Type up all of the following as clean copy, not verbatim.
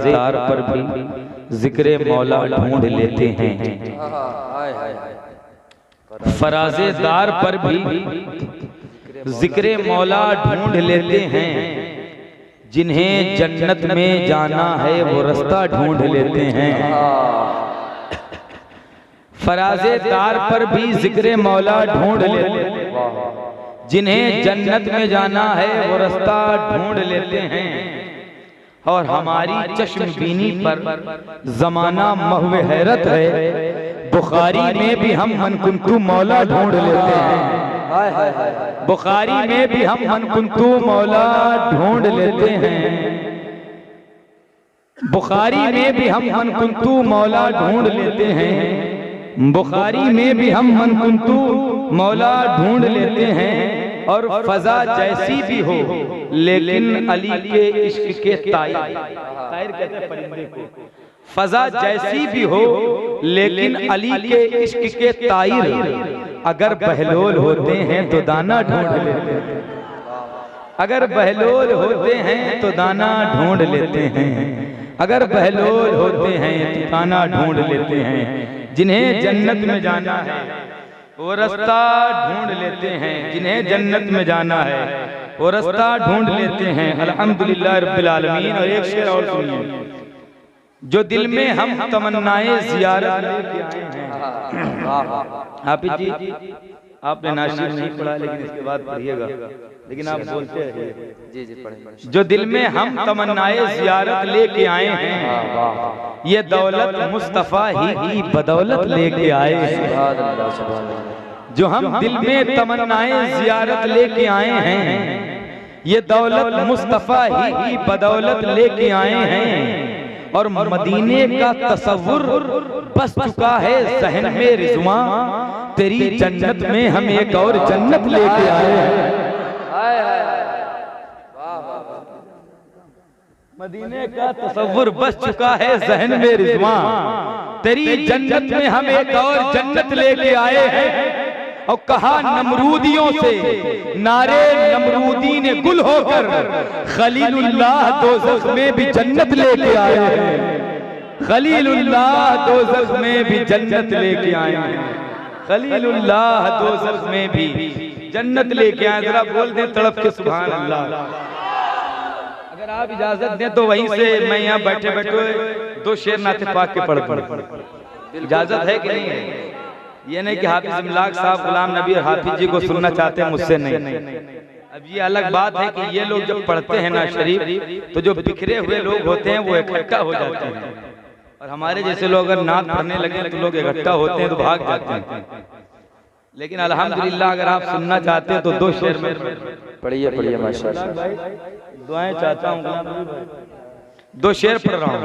दार पर भी जिक्रे मौला ढूंढ लेते हैं, फराजेदार पर भी जिक्रे मौला ढूंढ लेते हैं, जिन्हें जन्नत में जाना है वो रास्ता ढूंढ लेते हैं। फराजेदार पर भी जिक्रे मौला ढूंढ लेते हैं, जिन्हें जन्नत में जाना है वो रास्ता ढूंढ लेते हैं। और हमारी चश्मबीनी पर जमाना महवे हैरत है, बुखारी में भी हम मनकुंतु मौला ढूंढ लेते हैं, बुखारी में भी हम मनकुंतु मौला ढूंढ लेते हैं, बुखारी में भी हम मनकुंतु मौला ढूंढ लेते हैं, बुखारी में भी हम मनकुंतु मौला ढूंढ लेते हैं। और फजा जैसी भी हो लेकिन अली के इश्क के तायर, तायर कहते हैं परिंदे को, फजा जैसी भी हो लेकिन अली के इश्क के तायर, अगर बहलोल होते हैं तो दाना ढूंढ लेते हैं, अगर बहलोल होते हैं तो दाना ढूंढ लेते हैं, अगर बहलोल होते हैं तो दाना ढूंढ लेते हैं, जिन्हें जन्नत में जाना है वो रास्ता ढूंढ लेते हैं, जिन्हें जन्नत में जाना है वो रास्ता ढूंढ लेते हैं। अल्हम्दुलिल्लाह रब्बिल आलमीन। और एक शेर और सुनिए, जो दिल में हम तमन्नाए जियारत लेके आए हैं। हाफिज जी आपने नाशिर नहीं पढ़ा लेकिन इसके बाद पढ़िएगा, लेकिन आप बोलते हैं जी जी पढ़ें। जो दिल में हम तमन्नाए जियारत लेके आए हैं, ये दौलत मुस्तफा ही की बदौलत लेके आए हैं। जो हम दिल में तमन्नाए जियारत लेके आए हैं, ये दौलत मुस्तफा ही की बदौलत लेके आए हैं। और मदीने का तसव्वुर बस चुका है ज़हन में रिज़वां, तेरी जन्नत में हम एक और जन्नत लेके आए हैं। मदीने का तसव्वुर बस चुका है ज़हन में रिज़वां, तेरी जन्नत में हम एक और जन्नत लेके आए हैं। और कहा नमरूदियों से, नारे नमरूदी ने गुल होकर खलीलुल्लाह दोज़ख में भी जन्नत लेके आए हैं, खलीलुल्लाह दोज़ख में भी जन्नत लेके आए हैं, खलीलुल्लाह दोज़ख में भी जन्नत लेके आए। जरा बोल दें तड़प के सुभान अल्लाह। अगर आप इजाजत दें तो वहीं से मैं यहाँ बैठे बैठे 2 शेर नाते पाक के पढ़ इजाजत है कि नहीं है? ये नहीं कि हाफिज इमलाक साहब गुलाम नबी और हाफिज जी को सुनना चाहते हैं, मुझसे नहीं। अब ये अलग बात है कि ये लोग जब पढ़ते हैं ना शरीफ, तो जो बिखरे हुए लोग होते हैं वो इकट्ठा हो जाते हैं, और हमारे जैसे लोग अगर नात पढ़ने लगे तो लोग इकट्ठा होते हैं तो भाग जाते हैं। लेकिन अल्हम्दुलिल्लाह अगर आप सुनना चाहते हैं तो 2 शेर में पढ़िए पढ़िए माशाअल्लाह। दुआएं चाहता हूँ, 2 शेर पढ़ रहा हूँ,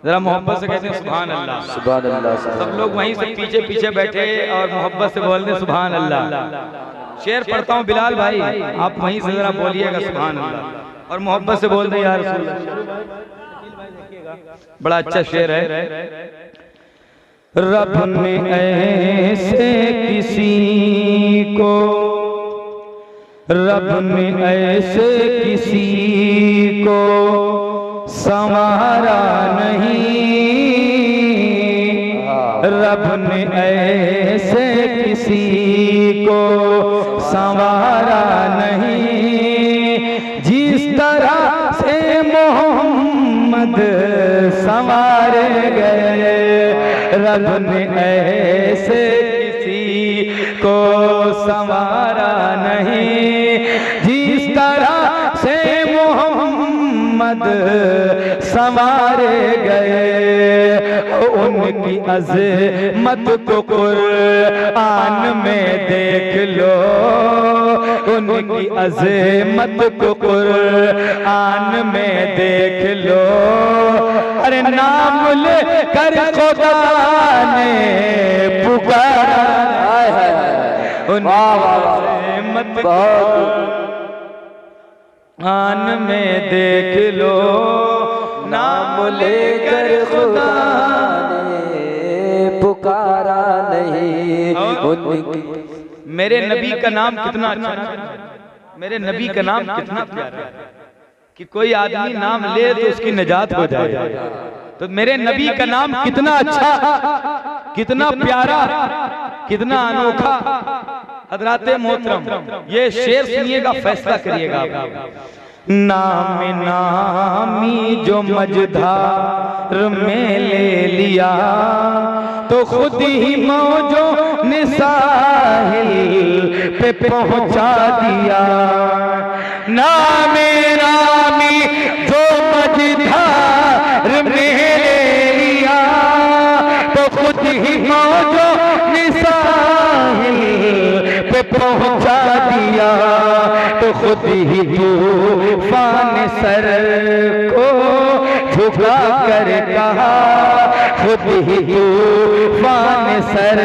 जरा मोहब्बत से कहते हैं सुभान अल्लाह। सुभान अल्लाह। सब लोग वहीं से पीछे पीछे बैठे और मोहब्बत से बोल दें सुभान अल्लाह। शेर पढ़ता हूँ बिलाल भाई, आप वहीं से जरा बोलिएगा सुभान अल्लाह और मोहब्बत से बोल दें या रसूल अल्लाह। बड़ा अच्छा शेर है। रब ने ऐसे किसी को, रब ने ऐसे किसी को संवारा नहीं, रब ने ऐसे किसी को संवारा नहीं, जिस तरह से मोहम्मद संवारे गए, रब ने ऐसे किसी को संवारा नहीं, जिस तरह से मोहम्मद संवारे गए। उनकी अज़मत को कुरान में देख लो, उनकी अज़मत को कुरान में देख लो। अरे नाम ले कर खुदा ने पुकारा, उनकी अज़मत को कुरान में देख लो, नाम लेकर खुदा ने पुकारा नहीं। मेरे नबी का नाम कितना अच्छा, मेरे नबी का नाम कितना प्यारा है। कि कोई आदमी नाम ले तो उसकी निजात हो जाए। तो मेरे नबी का नाम कितना अच्छा, कितना प्यारा, कितना अनोखा। हजरात मोहतरम ये शेर सुनिएगा, फैसला करिएगा। नाम नामी जो मझधार में ले लिया तो खुद ही मौजों ने साहिल पे पहुंचा दिया। नाम नामी जो मझधार में ले लिया तो खुद ही मौजों ने साहिल पे पहुंचा दिया। तो खुद ही तूफान सर को झुका कर कहा, खुद ही तूफान सर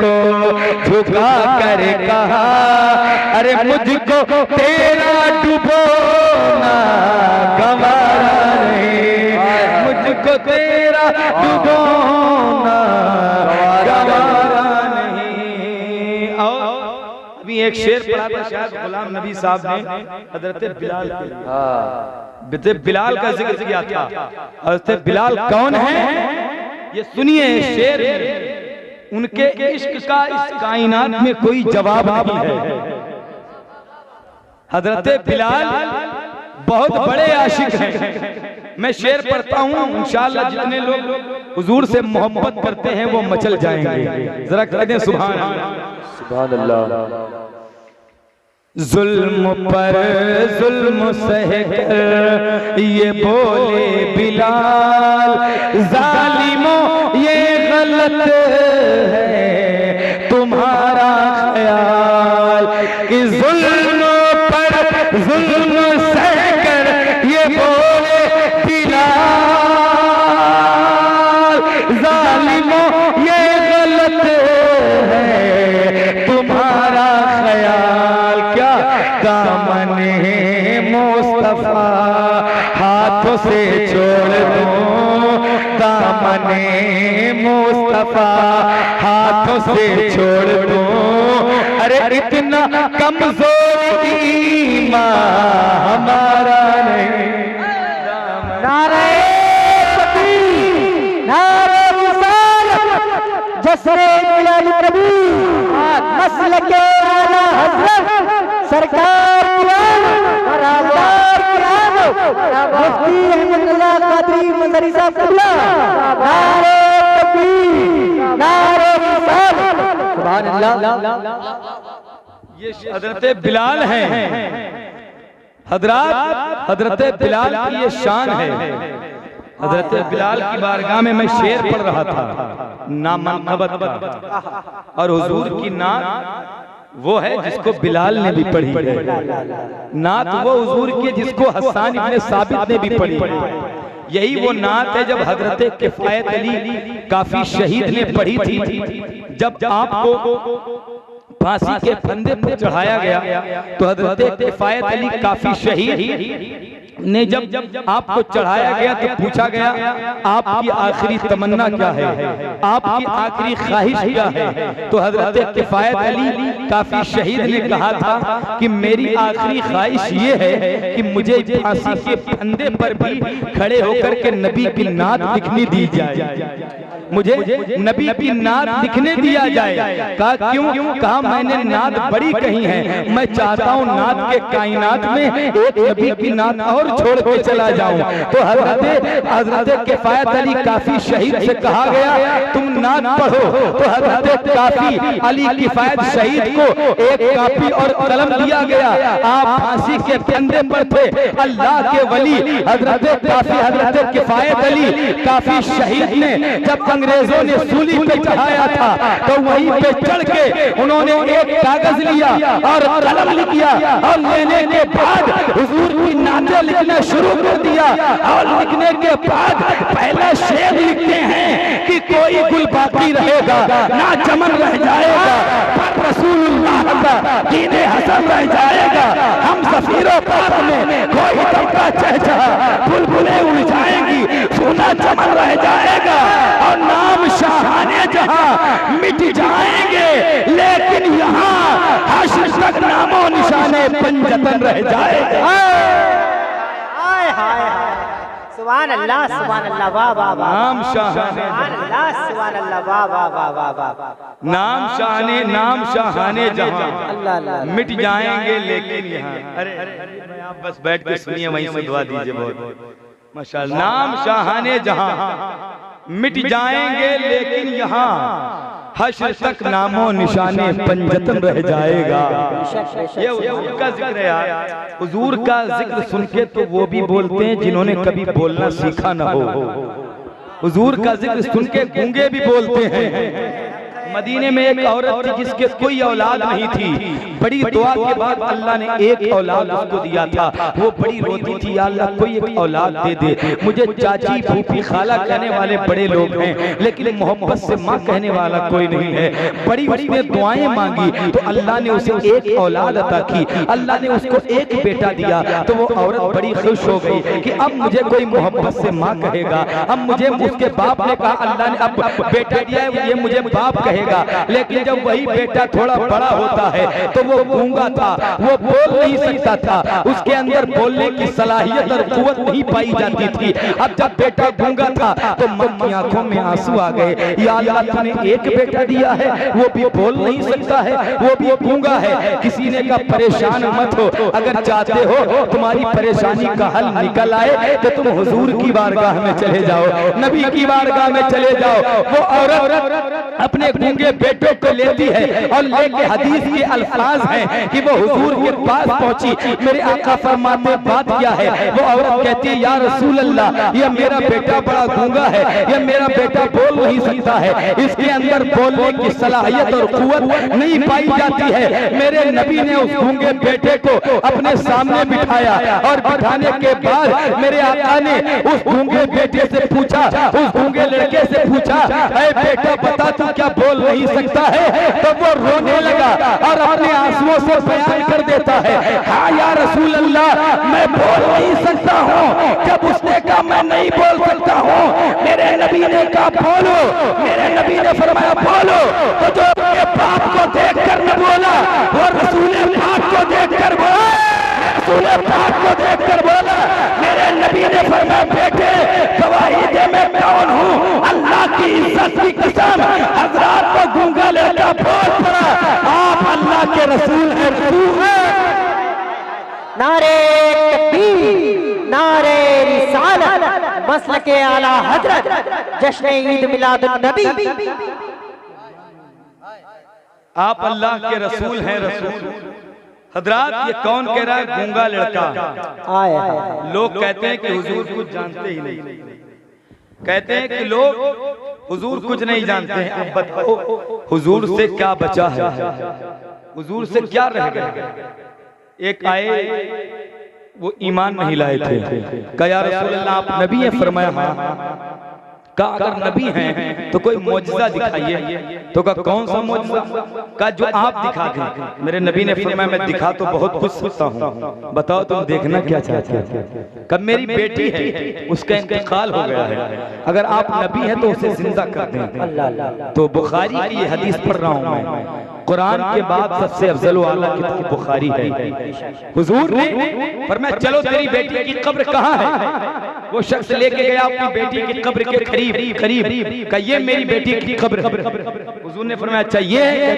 को झुका कर कहा, अरे मुझको तेरा डुबोना गवारा नहीं, मुझको तेरा डुबोना गवारा नहीं। और अभी एक शेर पढ़ा था शायद गुलाम नबी साहब ने हजरत बिलाल के, बिलाल का जिक्र किया था। हजरत बिलाल कौन है ये सुनिए शेर, उनके इश्क का इस कायनात में कोई जवाब नहीं है। हजरत बिलाल बहुत बड़े आशिक हैं। मैं शेर पढ़ता हूँ, इंशाअल्लाह जितने लोग हुजूर से मोहब्बत करते हैं वो मचल जाएंगे। जरा कह दें सुभान अल्लाह। सुभान अल्लाह। जुल्म पर जुल्म सहकर ये बोले बिलाल, जालिमों ये गलत है तुम्हारा ख्याल, कि जुल्म पर जुल्म सहकर ये बोले बिलाल, जालिमों ये गलत है तुम्हारा ख्याल। क्या दामने मुस्तफा हाथों से छोड़ दूं, दामने मुस्तफा हाथों से छोड़ दूं, अरे इतना कमजोर ईमान हमारा नहीं। नारे तकबीर, नारे रिसालत, जसरे बिलाल नबी, नस्ल के आला हज़रत सरकार मुफ्ती अहमदुल्लाह कादरी मदरी साहब क़िबला, नारे तकबीर, नारे रिसालत, सुभान अल्लाह। ये हजरत बिलाल हैं। हजरत बिलाल की ये शान है। हजरत बिलाल की बारगाह में मैं शेर पढ़ रहा था नामनकबत का, और हुजूर की नात वो है जिसको बिलाल ने भी पढ़ी है। नात वो हुजूर की जिसको हसन इब्ने साबित ने भी पढ़ी है। यही वो नात है जब हजरत किफायत अली काफी शहीद ने पढ़ी थी। जब आपको फांसी के फंदे पर चढ़ाया गया तो हजरत किफायत अली काफी शहीद ने जब आपको चढ़ाया गया तो पूछा गया आपकी आखिरी तमन्ना क्या है, आपकी आखिरी ख्वाहिश क्या है। तो हजरत किफायत अली काफी शहीद ने कहा था कि मेरी आखिरी ख्वाहिश ये है कि मुझे फांसी के फंदे पर भी खड़े होकर के नबी की नात लिखनी दी जाए, मुझे नबी की नात लिखने दिया जाए। कहा क्यों? कहा मैंने नात बड़ी कही है, मैं चाहता हूँ नात के कायनात में एक नबी की नात और छोड़ के चला जाऊं। तो हजरत किफायत अली काफी शहीद से कहा गया तुम नात पढ़ो। तो हजरत काफी अली किफायत शहीद को एक कापी और कलम दिया गया। आप फांसी के फंदे पर थे, अल्लाह के वली हजरत किफायत अली काफी शहीद ने जब अंग्रेजों ने सूली पे चढ़ाया था तो वहीं पे चढ़ के उन्होंने एक कागज लिया और कलम लिख दिया, और लेने के बाद हुजूर की नातें लिखना शुरू कर दिया। और लिखने के बाद पहला शेर लिखते हैं कि कोई गुल बाकी रहेगा ना चमन रह जाएगा, पर रसूलुल्लाह का दीने हसन रह जाएगा। हम ज़फ़ीरों पाक में कोई तबका चहचहा, बुलबुलें उड़ जाएंगी, सोना चमन रह जाएगा, और नाम शाहाने जहां मिट जाएंगे, लेकिन यहाँ हश्र तक नामो निशाने पंजतन रह जाएगा। सुभान अल्लाह, वाह वाह वाह। नाम शाहाने, सुभान अल्लाह, वाह वाह वाह वाह वाह। नाम शाहाने जहां अल्लाह अल्लाह। मिट जाएंगे लेकिन यहाँ। अरे आप बस बैठ के सुनिए, वहीं से दुआ दीजिए। बहुत माशाअल्लाह। नाम शाहाने जहां मिट जाएंगे लेकिन यहाँ हश्र तक नामो निशाने पंजतन रह जाएगा। ये हुजूर का जिक्र है यार। हुजूर का जिक्र सुन के तो वो भी बोलते हैं जिन्होंने कभी बोलना सीखा ना हो। हुजूर का जिक्र सुन के गूंगे भी बोलते हैं। मदीने में एक औरत थी जिसके कोई औलाद नहीं थी। बड़ी दुआ के बाद अल्लाह ने एक औलाद उसको दिया था। वो बड़ी रोती थी, या अल्लाह कोई एक औलाद दे दे। मुझे चाची फूफी खाला कहने वाले बड़े लोग हैं, लेकिन मोहब्बत से माँ कहने वाला कोई नहीं है। बड़ी उसने दुआएं मांगी तो अल्लाह ने उसे एक औलाद अता की। अल्लाह ने उसको एक बेटा दिया तो वो औरत बड़ी खुश हो गई कि अब मुझे कोई मोहब्बत से माँ कहेगा। अब मुझे उसके बाप ने कहा, अल्लाह ने अब बेटा दिया है, ये मुझे बाप कहेगा। लेकिन जब वही बेटा थोड़ा बड़ा होता है तो वो गूंगा था, वो बोल नहीं सकता था, उसके अंदर बोलने की सलाहियत और कुव्वत नहीं पाई जाती थी। अब जब बेटा गूंगा था तो मां की आंखों में आंसू आ गए। या अल्लाह तूने एक बेटा दिया है, वो भी बोल नहीं सकता है, वो भी गूंगा है। किसी ने कहा परेशान मत हो, अगर चाहते हो तुम्हारी परेशानी का हल निकल आए तो तुम हुजूर की बारगाह में चले जाओ, नबी की बारगाह में चले जाओ। वो औरत अपने गूंगे बेटों को लेती है और लेके हदीस के अल्फाज हैं कि वो हुजूर के पास पहुंची। मेरे आका फरमाते बात क्या है? वो औरत कहती है, या रसूल अल्लाह, ये मेरा बेटा बड़ा गूंगा है, ये मेरा बेटा बोल नहीं सकता है, इसके अंदर बोलने की सलाहियत और कुव्वत नहीं पाई जाती है। मेरे नबी ने उस गूंगे बेटे को अपने सामने बिठाया और बिठाने के बाद मेरे आका ने उस गूंगे बेटे से पूछा, उस गूंगे लड़के से पूछा, ऐ बेटा बता तू क्या बोल नहीं सकता है? तो वो रोने लगा और अपने आंसुओं से बयान कर देता है, हाँ या रसूल अल्लाह, मैं बोल नहीं सकता हूँ। जब उसने कहा मैं नहीं बोल सकता हूँ, मेरे नबी ने कहा बोलो। मेरे नबी ने फरमाया बोलो। तो जो अपने बाप को देखकर न बोला वो रसूल पाक को देखकर बोला, रसूल पाक को देखकर बोला। मेरे नबी ने फरमाया बेटे गवाही दे मैं कौन हूँ? अल्लाह की इज्जत की कसम, हजरात को गूंगा लड़का बोल पड़ा, आप अल्लाह के रसूल हैं, रसूल हैं। नारे तकबीर, नारे रिसालत, मसलके आला हजरत, जश्न ईद मिलादुन नबी। आप अल्लाह के रसूल हैं, रसूल। हजरात ये कौन कह रहा है? गूंगा लड़का। आए लोग कहते हैं कि हुजूर कुछ जानते ही नहीं, कहते हैं कि लोग हुजूर कुछ नहीं जानते हैं। अब बताओ हुजूर से क्या बचा है, हुजूर से क्या रह गया? एक आए वो ईमान नहीं लाए थे, कहा या रसूल अल्लाह आप नबी हैं? फरमाया हाँ। कहा अगर नबी हैं तो कोई मौजज़ा दिखाइए। तो कहा कौन सा मौजज़ा? कहा जो आप दिखा दें। मेरे नबी ने फरमाया मैं दिखा तो बहुत कुछ सकता हूँ, बताओ तुम देखना क्या चाहते हो? कब मेरी बेटी है उसका इंतकाल हो गया है, अगर आप नबी हैं तो उसे जिंदा कर दें। तो बुखारी की ये हदीस पढ़ रहा हूँ मैं, कुरान के बाद सबसे अफजल वाला किताब बुखारी है। हुजूर ने फरमाया चलो तेरी बेटी की कब्र कहाँ है? वो शख्स लेके गया अपनी बेटी की कब्र के करीब कहा ये मेरी बेटी की कब्र। हुजूर ने फरमाया अच्छा ये है?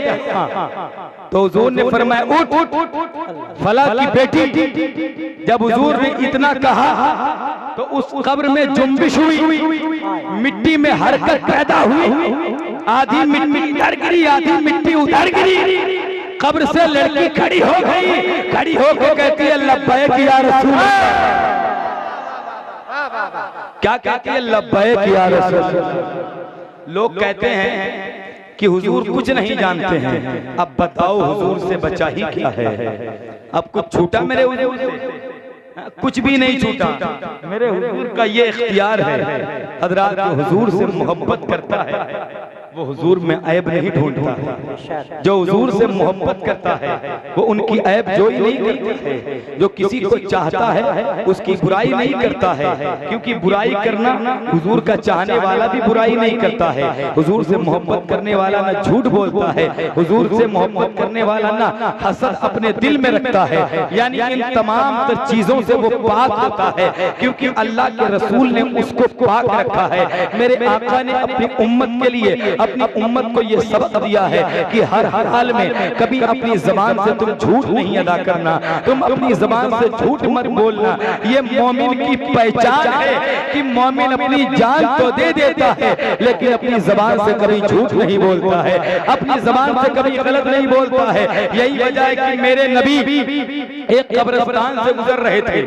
तो हुजूर ने फरमाया उठ फला की बेटी। जब हुजूर ने इतना कहा तो उस कब्र में जुम्बिश हुई, मिट्टी में हरकत पैदा हुई, आधी मिट्टी इधर गिरी, आधी मिट्टी उधर गिरी। कब्र से लड़की खड़ी हो गई, खड़ी होकर कहती है लब्बैक या रसूल अल्लाह। क्या कहती है? लब्बैक या रसूल अल्लाह। लोग कहते हैं कि हुजूर कुछ नहीं जानते हैं। अब बताओ हुजूर से बचा ही क्या है? अब कुछ छूटा मेरे हुजूर से? कुछ भी नहीं छूटा। मेरे हुजूर का ये इख्तियार है, हजरात हुजूर से मोहब्बत करता है वो हुजूर में ऐब नहीं ढूंढता है। जो हुजूर से मोहब्बत करता है वो उनकी ऐब जोई नहीं करता है। जो किसी को चाहता है उसकी बुराई नहीं करता है, क्योंकि बुराई करना हुजूर का चाहने वाला भी बुराई नहीं करता है। हुजूर से मोहब्बत करने वाला ना झूठ बोलता है, हुजूर से मोहब्बत करने वाला ना हसद अपने दिल में रखता है। यानी इन तमाम तर चीजों से वो पाक होता है, क्योंकि अल्लाह के रसूल ने उसको पाक रखा है। मेरे आका ने अपनी उम्मत के लिए, अपनी उम्मत को ये सबक दिया है कि हर हाल में कभी अपनी जबान से तुम झूठ नहीं अदा करना, तुम अपनी जबान से झूठ मत बोलना। ये मोमिन की पहचान है कि मोमिन अपनी जान तो दे देता है लेकिन अपनी जबान से कभी झूठ नहीं बोलता है, अपनी जबान से कभी गलत नहीं बोलता है। यही वजह है कि मेरे नबी एक कब्रिस्तान से गुजर रहे थे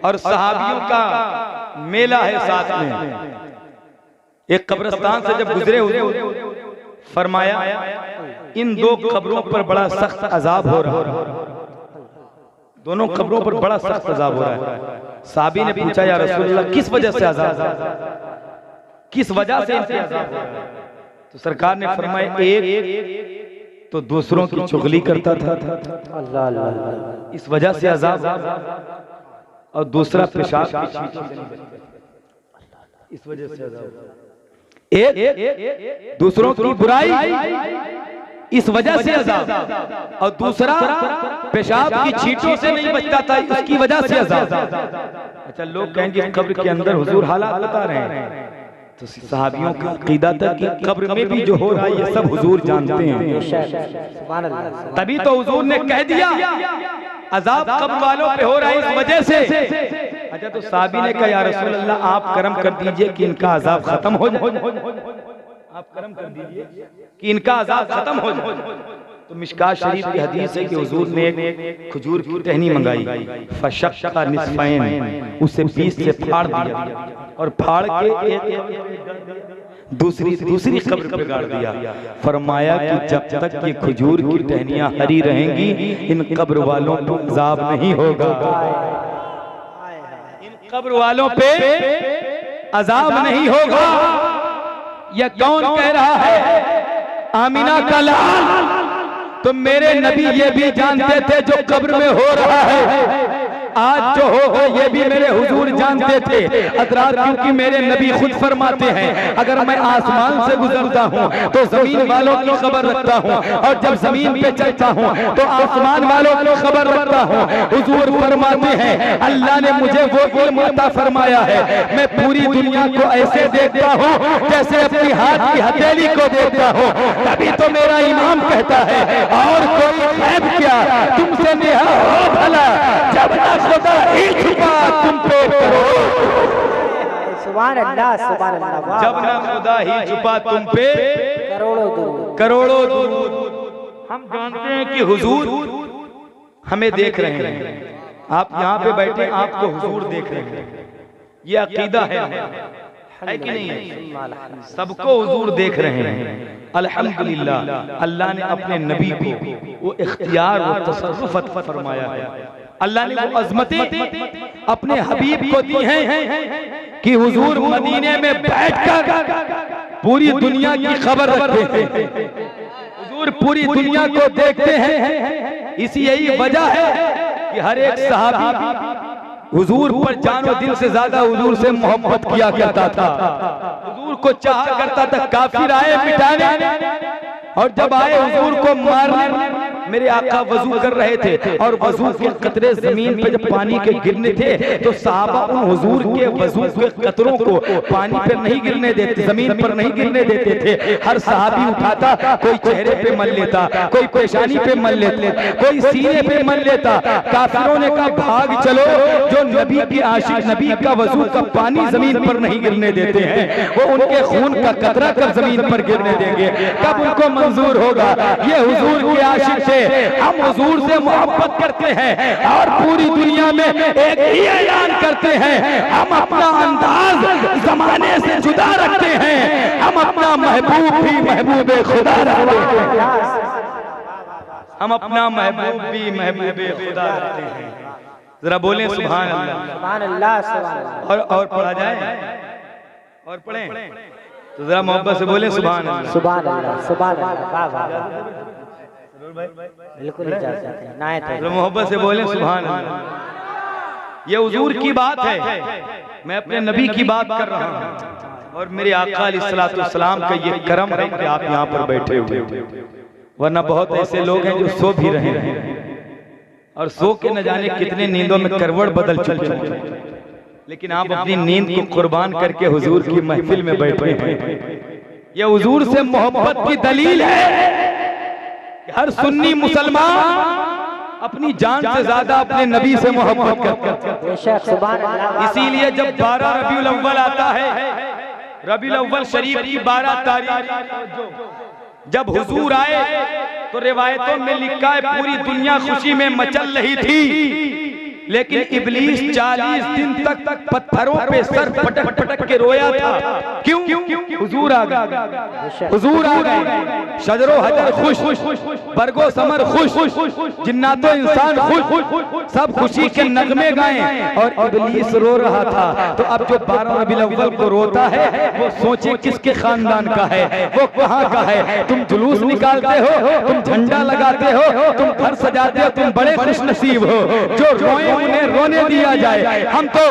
और सहाबियों का मेला है साथ में। एक कब्रिस्तान से जब गुजरे हुए फरमाया इन दो कब्रों पर बड़ा सख्त अजाब हो रहा है, दोनों कब्रों पर बड़ा सख्त अजाब हो रहा है। साहबी ने पूछा या रसूलल्लाह किस वजह से अजाब, किस वजह से इनसे अजाब हो रहा है? तो सरकार ने फरमाया एक तो दूसरों की चुगली करता था इस वजह से अजाब, और दूसरा पेशाब की छींटी इस वजह से अजाब। एक दूसरों की बुराई इस वजह से अजाब, और दूसरा पेशाब की छींटों से नहीं बचता था इसकी वजह से अजाब। अच्छा, लोग कहेंगे कब्र के अंदर हुजूर हालात बता रहे हैं, तो सहाबियों का अकीदा था कि कब्र में भी जो हो रहा है ये सब हुजूर जानते हैं। तभी तो हुजूर ने कह दिया अजाब कब्र वालों पे हो रहा है इस वजह से। अच्छा, तो साहबी ने कहा या रसूल अल्लाह आप करम कर दीजिए कि इनका अजाब खत्म हो जाए, आप करम कर दीजिए कि इनका अजाब खत्म हो जाए। तो मिशकात शरीफ की हदीस है कि हुजूर ने एक खजूर की टहनी मंगाई, फशक्का निस्फैन, उसे 20 से फाड़ दिया और फाड़ के दूसरी कब्र पे गाड़ दिया। फरमाया कि जब तक ये खजूर की टहनियां हरी रहेंगी इन कब्र वालों को अजाब नहीं होगा, इन कब्र वालों पे अजाब नहीं होगा। यह कौन कह रहा है? आमिना का लाल। तो मेरे नबी ये भी जानते थे जो कब्र में हो रहा है आज जो हो ये भी मेरे हुजूर जानते थे हज़रात, क्योंकि मेरे नबी खुद फरमाते हैं अगर मैं आसमान से गुजरता हूँ तो जमीन वालों की खबर रखता हूँ, और जब जमीन पे चलता हूँ तो आसमान वालों की खबर रखता हूँ। हुजूर फरमाते हैं अल्लाह ने मुझे वो इल्म अता फरमाया है, मैं पूरी दुनिया को ऐसे देखता हूँ जैसे अपनी हाथ की हथेली को देखता हूँ। तभी तो मेरा इमाम कहता है और कोई गैब क्या तुमसे नेहा हो भला, जब खुदा ही छुपा तुम पे सुभान अल्लाह सुभान अल्लाह। जब ना खुदा ही छुपा तुम पे करोड़ों दुरूद। हम जानते हैं कि हुजूर हमें देख रहे हैं, आप यहाँ पे बैठे आपको हुजूर देख रहे हैं, ये अकीदा है कि नहीं है? सबको हुजूर देख रहे हैं। अल्हम्दुलिल्लाह अल्लाह ने अपने नबी को वो इख्तियार वो तसर्रुफ फरमाया है। अल्लाह ने वो अजमतें अपने हबीब को दी हैं कि हुजूर मदीने में बैठकर पूरी दुनिया की खबर रखते हैं, हुजूर पूरी दुनिया को देखते हैं। इसी यही वजह है कि हर एक सहाबी हुजूर पर जानो दिल से ज्यादा हुजूर से मोहब्बत किया करता था, हुजूर को चाहा करता था। काफिर आए मिटाने और जब आए हुजूर को मारने, मेरे आका वजू कर रहे थे और वजू के कतरे जमीन पे जब पानी के गिरने थे तो सहाबा उन हुजूर के वजू के कतरों को पानी पर नहीं गिरने देते, जमीन पर नहीं गिरने देते थे। हर सहाबी उठाता, कोई चेहरे पे मल लेता, कोई पेशानी पे मल लेते, कोई सीने पे मल लेता। काफिरों ने कहा भाग चलो, जो नबी की आशिक नबी का वजू का पानी जमीन पर नहीं गिरने देते हैं वो उनके खून का कतरा कर जमीन पर गिरने देंगे, कब उनको मंजूर होगा? ये हुजूर के आशिक थे, हम हुजूर से मोहब्बत करते हैं और पूरी दुनिया में एक ही ऐलान करते हैं हम अपना अंदाज जमाने से जुदा रखते हैं, हम अपना महबूब भी महबूब खुदा रखते हैं, हम अपना महबूब भी महबूब खुदा रखते हैं। जरा बोलें सुभान अल्लाह। सुभान अल्लाह सुभान अल्लाह। और पढ़ा जाए और पढ़ें। तो जरा मोहब्बत से बोले सुभान अल्लाह। सुभान अल्लाह, सुभान अल्लाह, वाह वाह वाह। बिल्कुल इजाजत है, नायत है। तो मोहब्बत से बोले सुभान अल्लाह। ये हुजूर की बात है, मैं अपने नबी की बात कर रहा हूँ और मेरे आका अलैहिस्सलातु वस्सलाम का ये करम है कि आप यहाँ पर बैठे हुए, वरना बहुत ऐसे लोग हैं जो सो भी रहे हैं और सो के न जाने कितने नींदों में करवट बदल चुके हैं, लेकिन आप अपनी नींद को कुर्बान करके हुजूर की महफिल में बैठे हैं। ये हुजूर से मोहब्बत की दलील है कि हर सुन्नी मुसलमान अपनी जान से ज्यादा अपने नबी से मोहब्बत करता है। बेशक, सुभान अल्लाह। इसीलिए जब 12 रबीउल अव्वल आता है, रबीउल अव्वल शरीफ की 12 तारीख जब हुजूर आए तो रिवायतों में लिखा है पूरी दुनिया खुशी में मचल रही थी, लेकिन इब्लीस 40 दिन तक पत्थरों पे सर पटक पटक के रोया था। क्यों? हुजूर आ गए, हुजूर आ गए। शजरो हजर खुश, बरगो समर खुश, जिन्नातो इंसान खुश, सब खुशी के नगमे गाएं और इब्लीस रो रहा था। तो अब जो 12 रबीउल अव्वल को रोता है वो सोचे किसके खानदान का है, वो कहाँ का है। तुम जुलूस निकालते हो, तुम झंडा लगाते हो, तुम घर सजाते हो, तुम बड़े खुश नसीब हो। जो रोए उन्हें रोने दिया जाए, हम तो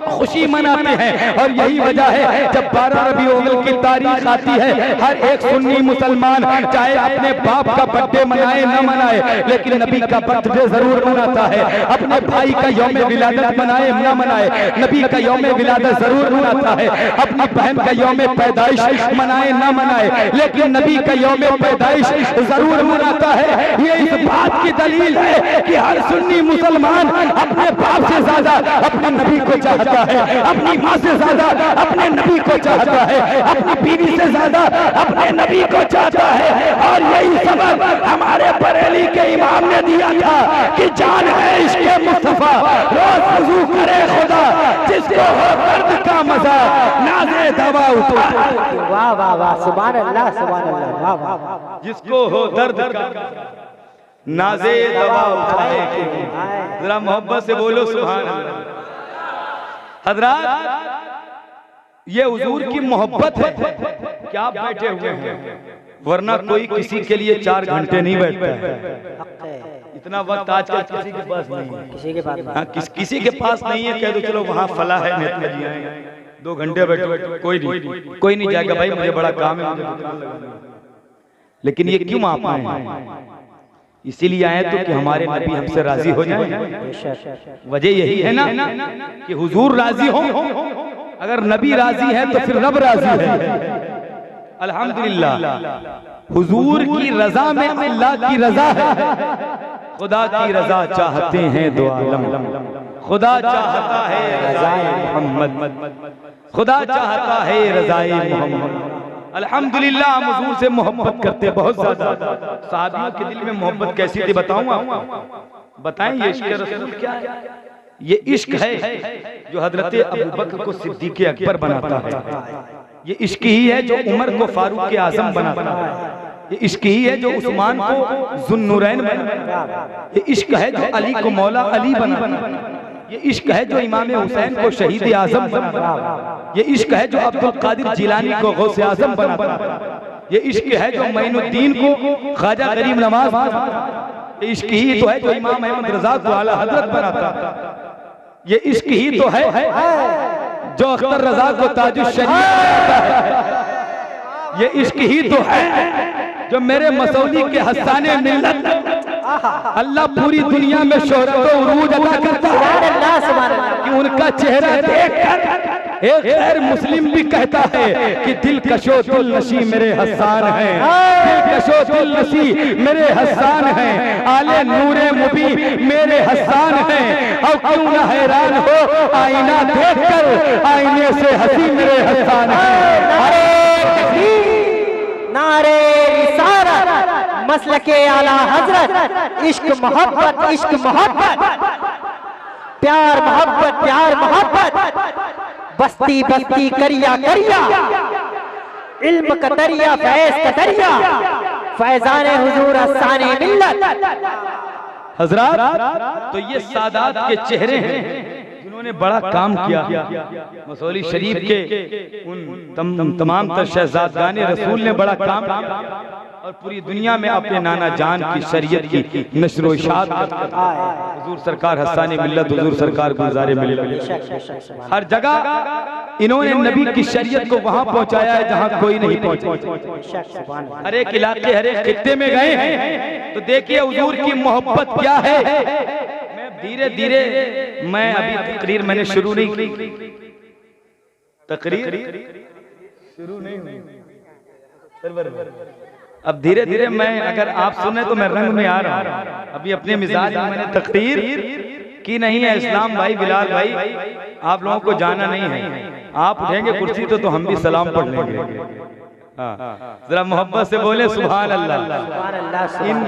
खुशी मनाते हैं। और यही वजह है जब 12 रबीउल अव्वल की तारीख आती है, हर एक सुन्नी मुसलमान चाहे अपने बाप का बर्थडे मनाए न मनाए, लेकिन नबी का बर्थडे जरूर मनाता है। अपने भाई का यौम विलादत मनाए न मनाए, नबी का यौम विलादत जरूर मनाता है। अपनी बहन का यौम पैदाइश मनाए न मनाए, लेकिन नबी का यौम पैदाइश जरूर मनाता है। ये इस बात की दलील है कि हर सुन्नी मुसलमान अपने बाप से ज्यादा अपने नबी को चाहता है, अपनी माँ से ज्यादा अपने नबी को चाहता है, अपनी बीवी से ज्यादा अपने नबी को चाहता है। और यही सबब हमारे बरेली के इमाम ने दिया था कि जान है इश्क़े मुस्तफा, रोज वज़ू करे खुदा, जिसको हो दर्द का मजा नाज़े दवा उठा। वाह वाह वाह, सुभान अल्लाह, सुभान अल्लाह, वाह वाह। जिसको हो दर्द का नाज़े दवा उठाए। जरा मोहब्बत से बोलो सुभान अल्लाह। हजरात, ये हुजूर की मोहब्बत है कि आप बैठे हुए हैं, वरना कोई किसी के लिए 4 घंटे नहीं बैठता है। इतना वक्त आजकल किसी के पास नहीं है, किसी के पास हाँ, किसी के पास नहीं है। कह दो चलो वहाँ फला है, नेता जी आए 2 घंटे बैठो, कोई नहीं जाएगा भाई, मुझे बड़ा काम है, मुझे दुकान लगानी है। लेकिन ये क्यों आप आए हैं? इसीलिए आए तो कि हमारे नबी हमसे राजी हो जाए। वजह यही है ना कि हुजूर राजी हो। अगर नबी राजी है तो फिर रब राजी है। अल्हम्दुलिल्लाह, हुजूर की रजा में अल्लाह की रजा है। खुदा की रजा चाहते हैं दो आलम, खुदा चाहता है रज़ाए मोहम्मद, खुदा चाहता है रज़ाए मोहम्मद। अल्हम्दुलिल्लाह, हम हुजूर से मोहब्बत करते बहुत ज्यादा। सहाबियों के दिल में मोहब्बत कैसी थी बताऊं आपको? बताएं ये इश्क़ रसूल क्या है? ये इश्क है जो हजरत अबू बकर को सिद्दीक़ अकबर बनाता है। ये इश्क ही है जो उमर को फारूक आज़म बनाता है। ये इश्क ही है जो उस्मान को ज़ुन्नुरैन बनाता है। ये इश्क है जो अली को मौला अली बनाता है। ये इश्क है जो इमाम हुसैन को शहीद आज़म बनाता है। ये इश्क है जो अब्दुल कादिर जिलानी को गौसे आज़म बनाता है। ये इश्क है जो मोइनुद्दीन को ख्वाजा गरीब नवाज बनाता है। ये इश्क ही तो है जो इमाम अहमद रज़ा को आला हज़रत बनाता है। ये इश्क ही तो है जो अख्तर रज़ा को ताजुश शरीफ बनाता है। ये इश्क ही तो है जो मेरे मसौली के हस्साने मिल्लत अल्लाह पूरी दुनिया में शोहरत और उरूज अता करता है कि उनका चेहरा देखकर एक गैर मुस्लिम भी कहता है कि दिल कशो दिल नशी मेरे हस्सान हैं, दिल कशो दिल नशी मेरे हस्सान हैं, आले नूरे मुबी मेरे हस्सान हैं। और क्यों न हैरान हो आईना देखकर, आईने से हंसी मेरे हस्सान हैं। नारे रिसालत, मसलके आला हजरत, इश्क मोहब्बत, इश्क मोहब्बत, प्यार मोहब्बत, प्यार मोहब्बत, बस्ती बस्ती करिया करिया, इल्म का दरिया फैज़ का दरिया, फैज़ाने हुजूर असाने मिल्लत। हजरात, तो ये सादात के चेहरे हैं जिन्होंने बड़ा काम किया। मसौली शरीफ के उन तमाम तर शहजादगाने रसूल ने बड़ा काम किया और पूरी दुनिया में अपने नाना जान की शरीयत की नशर इशात हुजूर सरकार हसाने मिल्लत, हुजूर सरकार गुलजारे मिल्लत, हर जगह इन्होंने नबी की शरीयत को वहां पहुंचाया है जहां कोई नहीं पहुंचा। हर एक इलाके हर एक खित्ते में गए हैं तो देखिए हुजूर की मोहब्बत क्या है। मैं धीरे धीरे, मैं अभी तकरीर मैंने शुरू नहीं की, तकरीर शुरू नहीं हुई, अब धीरे धीरे मैं, अगर आप सुने तो मैं रंग में आ रहा हूँ। अभी अपने मिजाज में मैंने तकरीर की नहीं है। इस्लाम भाई, बिलाल भाई, आप लोगों को जाना नहीं है। आप उठेंगे कुर्सी तो हम भी सलाम पढ़ लेंगे। जरा मोहब्बत से बोले सुभान अल्लाह। इन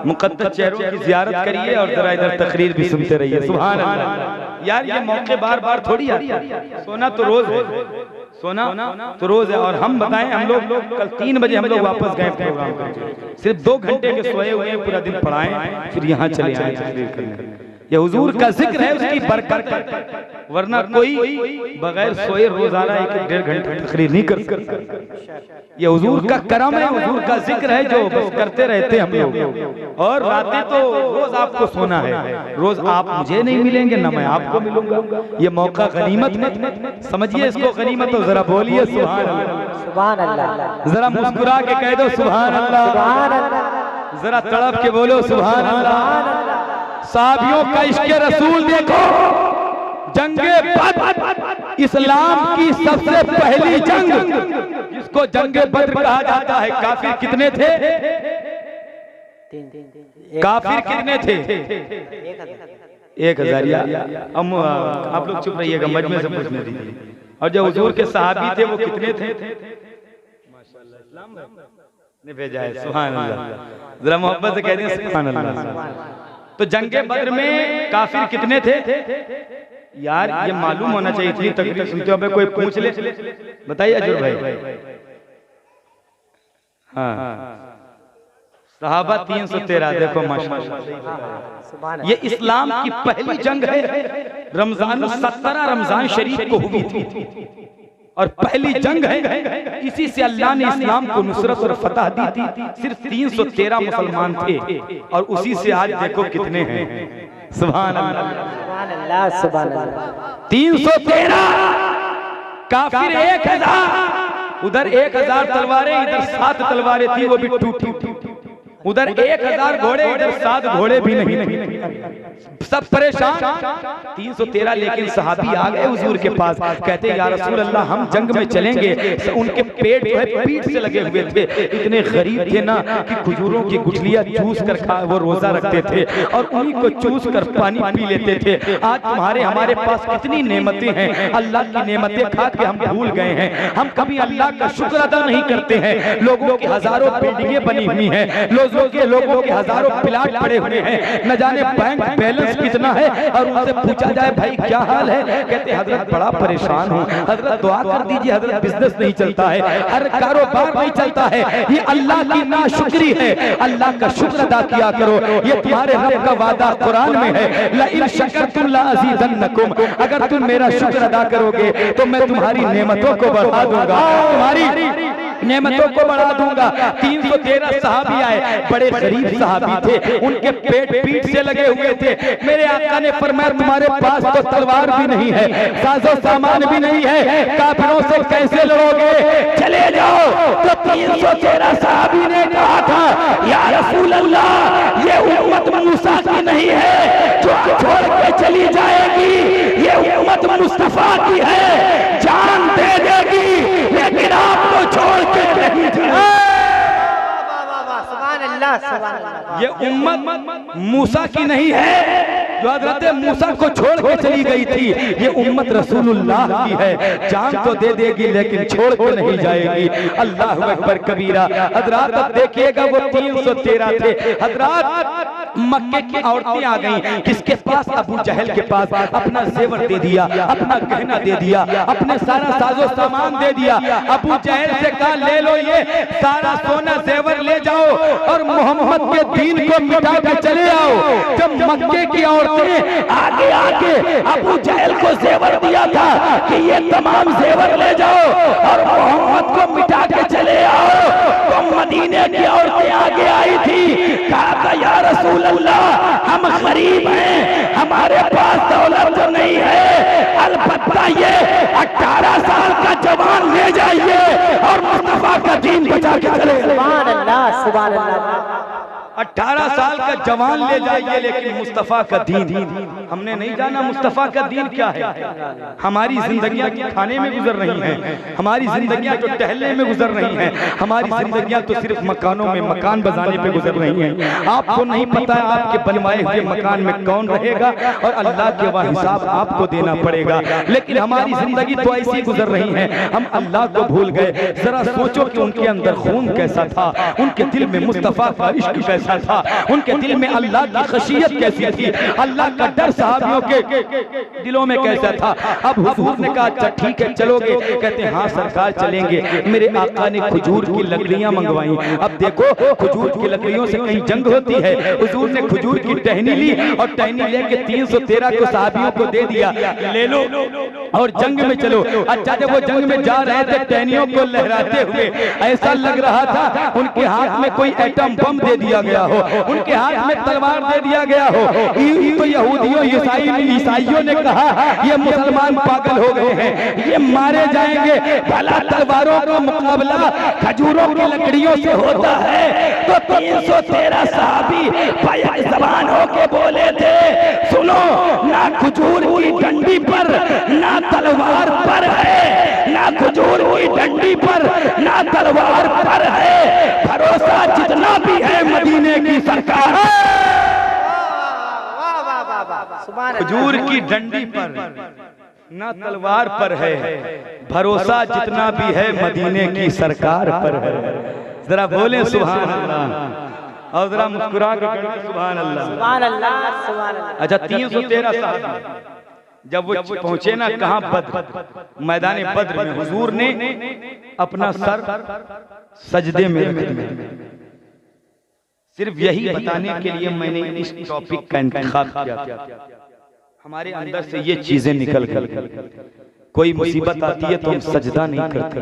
मुकद्दस चेहरों की जियारत करिए और जरा इधर तकरीर भी सुनते रहिए। सुभान अल्लाह। यार ये मौके बार बार थोड़ी आते हैं। सोना तो रोज है, सोना तो रोज है। और हम बताएं, हम लोग कल 3 बजे हम लोग वापस गए प्रोग्राम करके, सिर्फ 2 घंटे के सोए हुए पूरा दिन पढ़ाएं, फिर यहाँ चले आए तकरीर करने। ये हुजूर का जिक्र है, उसकी बरकत, वरना कोई बगैर सोए रोजाना 1-1.5 घंटे तकरीर नहीं कर सकता। ये हुजूर का करम है, हुजूर का जिक्र है जो बस करते रहते हम लोग। और रातें तो रोज आपको सोना है, रोज आप मुझे नहीं मिलेंगे ना मैं आपको मिलूंगा। ये मौका गनीमत मत समझिए, इसको गनीमत हो। जरा बोलिए सुभान अल्लाह, सुभान अल्लाह। जरा मुस्कुरा के कह दो सुभान अल्लाह, सुभान अल्लाह। जरा तड़प के बोलो सुभान अल्लाह। साहबियों का इश्क़ रसूल देखो, जंगे बद्र इस्लाम की सबसे पहली जंग, जिसको जंगे बद्र कहा जाता है। काफिर कितने थे? काफिर कितने थे? 1000। हम आप लोग चुप रहिएगा, मजमे से पूछने दीजिए। और जो हुजूर के सहाबी थे वो कितने थे? माशाअल्लाह, इस्लाम ने भेजा है। सुभान अल्लाह। जरा मोहब्बत से कह दें सुभान अल्लाह। तो जंगे बद्र में काफिर कितने थे? यार ये मालूम होना चाहिए। इतनी तकरीर सुनते हो, कोई पूछ ले, बताइए अजूर भाई। हाँ, सहाबा 313। देखो माशाअल्लाह, ये इस्लाम की पहली जंग है। रमजान 17 रमजान शरीफ को हुई थी और पहली जंग है। इसी से अल्लाह ने इस्लाम को नुसरत और फतह दी थी। सिर्फ 313 मुसलमान थे और उसी से आज देखो कितने हैं। सुभान अल्लाह, सुभान अल्लाह, सुभान अल्लाह। 313, काफिर 1000। उधर 1000 तलवारें, इधर 7 तलवारें थी, वो भी टूटी। उधर 1000 घोड़े, इधर 7 घोड़े भी नहीं। सब परेशान। 313, लेकिन सहाबी आ गए हुजूर के पास, कहते या रसूल अल्लाह हम जंग में चलेंगे। उनके पेट जो है पीठ से लगे हुए थे, इतने गरीब थे ना कि खजूरों की गुठलियां चूस कर खा वो रोजा रखते थे और उन्हीं को चूस कर पानी पी लेते थे। आज तुम्हारे हमारे पास कितनी नेमतें हैं, अल्लाह की नेमतें खा के हम भूल गए हैं। हम कभी अल्लाह का शुक्र अदा नहीं करते हैं। लोगों की हजारों बिल्डिंगें बनी हुई हैं, लोगों के हजारों प्लाट पड़े हुए हैं, न जाने बैंक बैलेंस कितना है। और उनसे पूछा जाए भाई क्या हाल है, कहते हजरत बड़ा परेशान हूँ, हजरत दुआ कर दीजिए, हजरत बिजनेस नहीं चलता है, हर कारोबार नहीं चलता है। ये अल्लाह की नाशुक्री है, अल्लाह का शुक्र अदा किया करो। ये तुम्हारे रब का वादा कुरान में है, लइन शकरतुम लअज़ीदन्नकुम। अगर तुम मेरा शुक्र अदा करोगे तो मैं तुम्हारी नेमतों को बढ़ा दूंगा, तुम्हारी नेमतों को बढ़ा दूंगा। 313 सहाबी आए, बड़े गरीब सहाबी थे, उनके पेट पीठ से लगे हुए थे। मेरे आका ने फरमाया तुम्हारे पास तो तलवार भी नहीं है, साजो सामान भी नहीं है, काफिरों से कैसे लड़ोगे? चले जाओ। तो 313 सहाबी ने कहा था या रसूल अल्लाह, ये उम्मत मूसा की नहीं है जो छोड़ के चली जाएगी, ये उम्मत मुस्तफा की है, जान दे देगी लेकिन आपको छोड़ के नहीं जाएगी। ये उम्मत मूसा की नहीं है जो हजरत मूसा को छोड़ के चली गई थी, ये उम्मत रसूलुल्लाह की है, जान तो दे देगी लेकिन छोड़ के नहीं जाएगी। अल्लाह अकबर कबीरा। हजरात अब देखिएगा वो 313 थे। हजरात मक्के की औरतें आ गईं, किसके पास? अबू जहल के पास। अपना जेवर दे दिया, अपना गहना दे दिया, अपने सारा साजो सामान दे दिया। अबू जहल से कहा ले लो ये सारा सोना जेवर ले जाओ और मोहम्मद के दीन को मिटा के चले आओ। जब मक्के की औरतें आगे आके अबू जहल को जेवर दिया था कि ये तमाम जेवर ले जाओ और मोहम्मद को मिटा के चले आओ, तो मदीने की औरतें आगे आई थी। कहा था या रसूल अल्लाह, हम गरीब हैं, हमारे पास दौलत तो नहीं है, अलबत्ता ये 18 साल का जवान ले जाइए और मुस्तफा का दीन बचा के चले। सुभान अल्लाह, सुभान अल्लाह। 18 साल का जवान ले जाइए, लेकिन मुस्तफा का दीन हमने नहीं जाना। मुस्तफा का दीन क्या है? हमारी जिंदगियां खाने में गुजर रही हैं, हमारी जिंदगियां तो टहलने में गुजर रही हैं, हमारी जिंदगियां तो सिर्फ मकानों में मकान बजाने पे गुजर रही हैं। आपको नहीं पता है आपके बनवाए हुए मकान में कौन रहेगा और अल्लाह के वहाँ हिसाब आपको देना पड़ेगा। लेकिन हमारी जिंदगी तो ऐसी गुजर रही है, हम अल्लाह को भूल गए। जरा सोचो कि उनके अंदर खून कैसा था, उनके दिल में मुस्तफा का इश्क कैसा था, उनके दिल में अल्लाह की खशियत कैसी थी, अल्लाह का डर सहाबियों के दिलों में कैसा था। अब हुजूर ने कहा अच्छा ठीक है चलोगे? कहते हैं हाँ सरकार चलेंगे। मेरे आका ने खजूर की लकड़ियां मंगवाई। अब देखो खजूर की लकड़ियों से कहीं जंग होती है। हुजूर ने खजूर की टहनी ली और टहनी लेके 313 को सहाबियों को दे दिया, ले लो और जंग में चलो। अच्छा जब वो जंग में जा रहे थे टहनियों को लहराते हुए ऐसा लग रहा था उनके हाथ में कोई एटम बम दे दिया गया हो, उनके हाथ में तलवार दे दिया गया हो। तो यहूदियों ईसाइयों ने कहा ये मुसलमान पागल हो गए हैं, ये मारे जाएंगे। भला तलवारों का मुकाबला खजूरों की लकड़ियों से होता है? तो 313 सहाबी बैक ज़बान होके बोले थे सुनो, ना खजूर की डंडी पर ना तलवार पर है, ना खजूर की डंडी पर ना तलवार पर है, भरोसा जितना भी है मदीने की सरकार। खजूर की डंडी पर ना तलवार पर है, भरोसा जितना भी है मदीने की सरकार पर है। जरा बोले सुभान अल्लाह और जरा मुस्कुरा के सुभान अल्लाह, सुभान अल्लाह, सुभान अल्लाह। अच्छा 313 साहब जब वो पहुंचे ना कहाँ? बद्र, मैदान बद्र में हुजूर ने अपना सर सजदे में रख दिया। सिर्फ यही बताने के लिए मैंने इस टॉपिक का इंतखाब किया। हमारे अंदर से ये चीजें निकल गई। कोई मुसीबत आती है तो हम सजदा नहीं करते,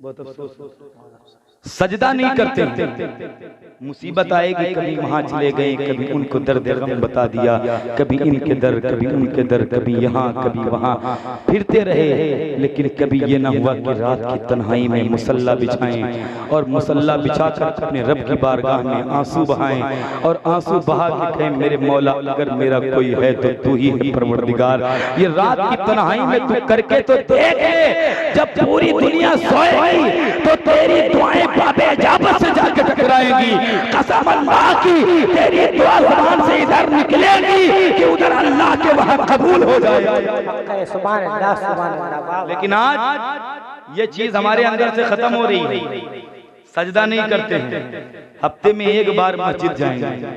बहुत अफसोस, सजदा नहीं करते। मुसीबत आएगी कभी वहां चले गए, कभी उनको दर्द गम बता दिया, कभी इनके दर कभी उनके दर, कभी यहाँ कभी वहाँ फिरते रहे। लेकिन कभी ये ना हुआ कि रात की तन्हाई में मुसल्ला बिछाएं और मुसल्ला बिछाकर अपने रब की बारगाह में आंसू बहाएं और आंसू बहा के कहें मेरे मौला अगर मेरा कोई है तो तू ही है परवरदिगार। ये रात की तन्हाई में तू करके तो देख, जब पूरी दुनिया सोएगी तो तेरी दुआएं बाबे जाबत से जाकर टकराएंगी। कसम अल्लाह की तेरी दुआ ज़बान से इधर निकलेगी कि उधर अल्लाह के वहां कबूल हो जाए। सुभान अल्लाह, सुभान अल्लाह। लेकिन आज ये चीज हमारे अंदर से खत्म हो रही है, सजदा नहीं करते हैं। हफ्ते में एक बार मस्जिद जाएंगे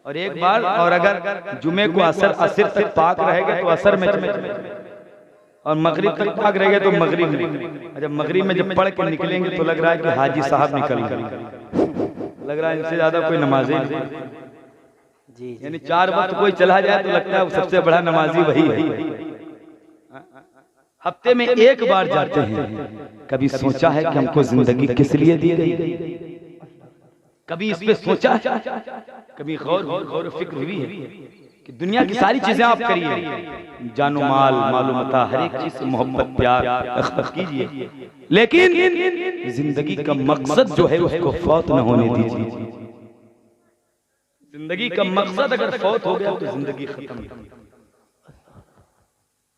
और एक बार, और अगर जुमे को असर तक पाक रहेगा तो असर में, और मगरिब तक पाक रहेगा तो मगरिब में। जब मगरिब में जब पढ़ के निकलेंगे तो लग रहा है कि हाजी साहब निकल गए, लग रहा है इनसे ज्यादा कोई नमाजी जी। यानी 4 वक्त कोई चला जाए तो लगता है सबसे बड़ा नमाजी वही है। हफ्ते में एक बार जाते हैं। कभी सोचा है कि हमको जिंदगी किस लिए दी गई? कभी इस पे सोचा है? कभी गौर फिक्र हुई है कि दुनिया की सारी चीजें आप करिए, जानो माल मालूमता हर एक चीज से मोहब्बत प्यार कीजिए, लेकिन जिंदगी का मकसद जो है उसको फौत न होने दीजिए। जिंदगी का मकसद अगर फौत हो गया तो जिंदगी खत्म।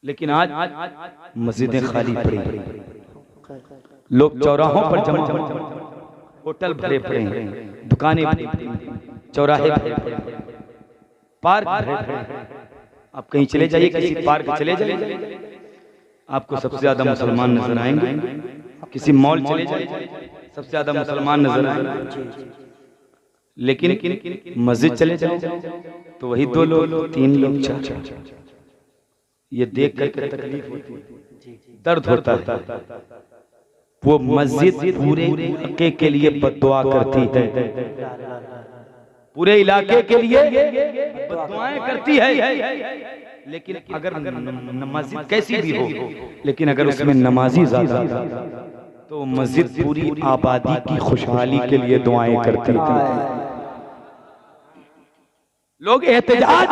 लेकिन आज मस्जिदें खाली पड़ी, लोग चौराहों पर जमा, होटल भरे पड़े हैं, दुकानें भरी पड़ी, चौराहे भरे पड़े, पार्क भरे पड़े। आप कहीं चले जाइए, किसी पार्क चले जाइए, आपको सबसे ज्यादा मुसलमान नजर आएंगे। किसी मॉल चले जाइए, सबसे ज्यादा मुसलमान नजर आएंगे। लेकिन मस्जिद चले जाओ तो वही 2 लोग 3 लोग 4, ये देख कर तकलीफ होती है, दर्द होता है। वो मस्जिद पूरे इलाके के लिए बद्दुआ करती है, पूरे इलाके के लिए बद्दुआएं करती है। लेकिन अगर मस्जिद कैसी भी हो, लेकिन अगर उसमें नमाजी ज्यादा तो मस्जिद पूरी आबादी की खुशहाली के लिए दुआएं करती है। लोग एहतजाज,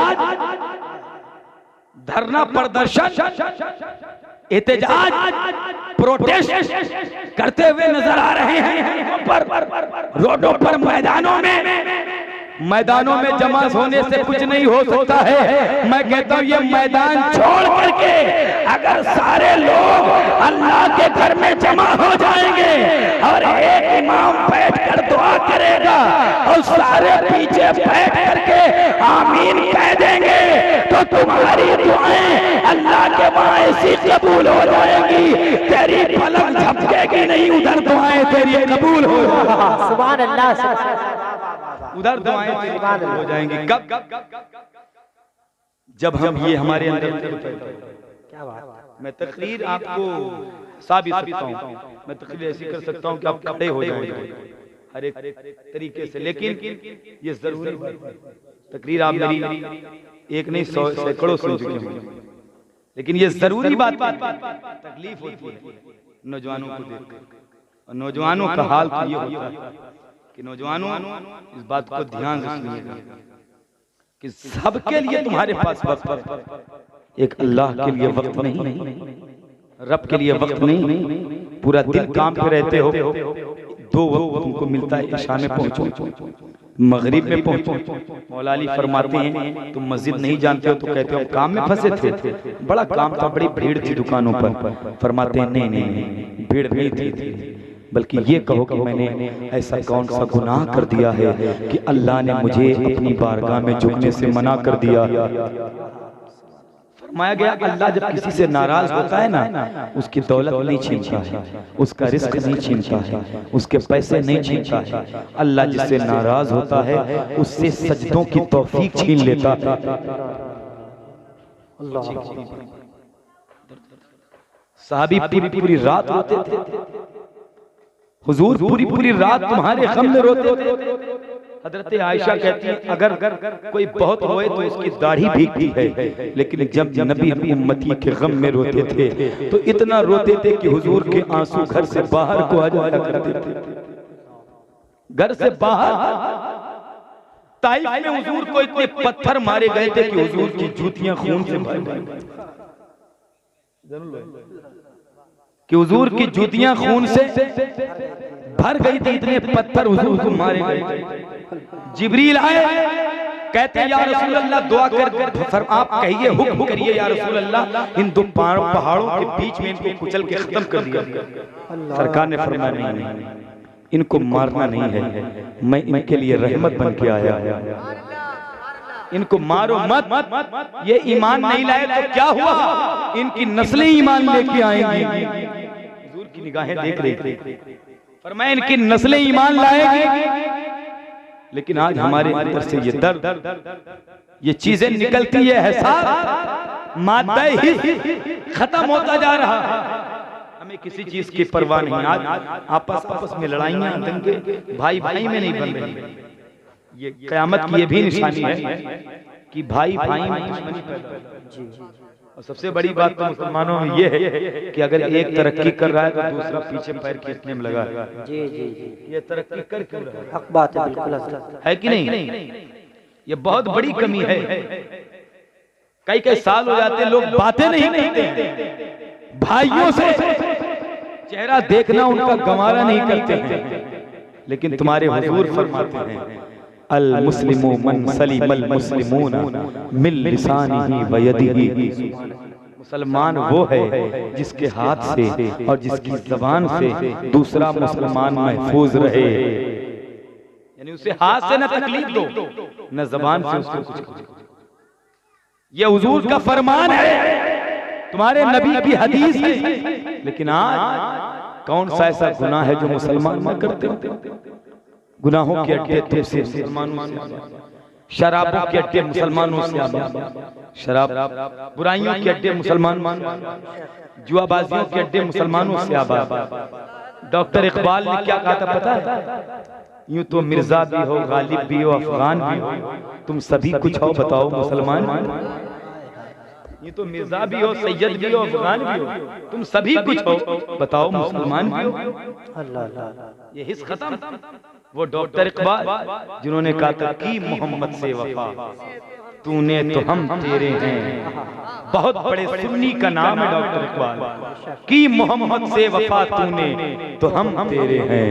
धरना प्रदर्शन, एहतजाज, प्रोटेस्ट करते हुए नजर आ रहे हैं रोडों पर, मैदानों में जमा होने से कुछ नहीं हो सकता है। मैं कहता हूं ये मैदान छोड़ करके अगर सारे लोग अल्लाह के घर में जमा हो जाएंगे और एक इमाम बैठ कर दुआ करेगा और सारे पीछे बैठ करके आमीन कह देंगे तो तुम्हारी दुआएं अल्लाह के वहां ऐसी कबूल हो जाएंगी, तेरी पलक झपकेगी नहीं, उधर दुआएं तेरी कबूल हो जाएंगी। सुभान अल्लाह, उधर दुआएं हो जाएंगी। कब? जब हम ये हमारे अंदर, क्या बात। मैं तकरीर आपको साबित करता हूँ, मैं तकरीर ऐसी कर सकता हूँ कि आप खड़े हो जाएंगे हर एक तरीके से, लेकिन ये जरूरी तकरीर आप मेरी एक नहीं 100 सैकड़ों सुन चुके होंगे, लेकिन ये जरूरी बात, तकलीफ होती है नौजवानों को देखकर। और नौजवानों का हाल तो ये होता है कि नौजवानों इस बात को ध्यान से सुनिएगा कि सबके लिए तुम्हारे पास वक्त, एक अल्लाह के लिए वक्त नहीं, रब के लिए वक्त नहीं। पूरा दिन काम पे रहते हो, 2 वक्त तुमको मिलता है, इशा में पहुंचो, मगरिब में पहुंचो। मौला अली फरमाते हैं तुम मस्जिद नहीं जानते हो तो कहते हो काम में फंसे थे, बड़ा काम था, बड़ी भीड़ थी दुकानों पर। फरमाते हैं नहीं, भीड़ नहीं थी, बल्कि ये कहो कि मैंने ऐसा कौन सा गुनाह कर दिया है कि अल्लाह ने मुझे अपनी बारगाह में झुकने से मना कर दिया। फरमाया गया अल्लाह जब किसी से नाराज होता है ना, उसकी दौलत नहीं छीनता है, उसका रिस्क नहीं छीनता है, उसके पैसे नहीं छीनता है। अल्लाह जिससे नाराज होता है उससे सजदों की तौफीक छीन लेता है। साहबी पूरी रात रोते थे, हुजूर पूरी रात तुम्हारे गम में रोते थे। हजरत आयशा कहती है अगर कोई बहुत रोए तो उसकी दाढ़ी भीगती है, लेकिन जब नबी अपनी उम्मती के गम में रोते थे तो इतना रोते थे कि हुजूर के आंसू घर से बाहर को आ जाया करते थे। घर से बाहर ताइफ में हुजूर को इतने पत्थर मारे गए थे कि हुजूर की जूतियां खून से भर गई, कि हुजूर की जूतियां खून से भर गई थी, इतने पत्थर हुजूर को मारे गए। जिब्रील आए, कहते हैं या रसूल अल्लाह दुआ कर, आप कहिए हुक्म करिए या रसूल अल्लाह इन 2 पहाड़ों के बीच में इनको कुचल के खत्म कर दिया। सरकार ने फरमाया नहीं, इनको मारना नहीं है, मैं इनके लिए रहमत बन के आया, इनको मारो मत। ये ईमान नहीं लाए तो क्या हुआ, इनकी नस्लें ईमान लेके आएंगी। हुजूर की निगाहें देख रही थी, फरमाया इनकी नस्लें ईमान लाएंगी। लेकिन आज हमारे अंदर से ये दर्द, ये चीजें निकलती है, एहसास मादा ही खत्म होता जा रहा है, हमें किसी चीज की परवाह नहीं। आज आपस में लड़ाइयां, दंगे भाई में नहीं बन रही। ये क़यामत की ये भी निशानी है कि भाई में दुश्मनी पैदा है। और सबसे बड़ी बात तो मुसलमानों में ये है कि अगर एक तरक्की कर रहा है तो दूसरा पीछे पैर खींचने में लगा है। जी जी जी, ये तरक्की कर क्यों रहा है? हक बात है, बिल्कुल है कि नहीं? ये बहुत बड़ी कमी है। कई साल हो जाते लोग बातें नहीं करते, भाइयों से चेहरा देखना उनका गंवारा नहीं करते हैं। लेकिन तुम्हारे हुजूर फरमाते हैं अल मुस्लिमु मन सलिमल मुस्लिमूना मिन लिसानिही व यदिही। मुसलमान वो है जिसके हाथ से और जिसकी ज़बान से दूसरा मुसलमान महफूज रहे, यानी उसे हाथ से न तकलीफ दो न ज़बान से उसको कुछ। ये हुजूर का फरमान है, तुम्हारे नबी की हदीस है। लेकिन आज कौन सा ऐसा गुनाह है जो मुसलमान न करते? गुनाहों के अड्डे तुमसे मुसलमानों से आबाद, शराबों के अड्डे मुसलमानों से आबाद, शराब बुराइयों के अड्डे मुसलमान, जुआबाजियों के अड्डे मुसलमानों से आबाद। डॉक्टर इकबाल ने क्या कहा था पता है? यूं तो मिर्जा भी हो, गालिब भी हो, अफगान भी हो, तुम सभी कुछ हो, बताओ मुसलमान। ये तो मिर्जा भी हो, सैयद भी हो, अफगान भी हो, तुम सभी कुछ हो, बताओ मुसलमान भी हो। ये हिस्स खत्म। वो डॉक्टर इकबाल जिन्होंने कहा था कि मोहम्मद से वफा तूने तो हम तेरे हैं, बहुत बड़े सुन्नी का नाम है डॉक्टर इकबाल, कि मोहम्मद से वफा तूने तो हम तेरे हैं,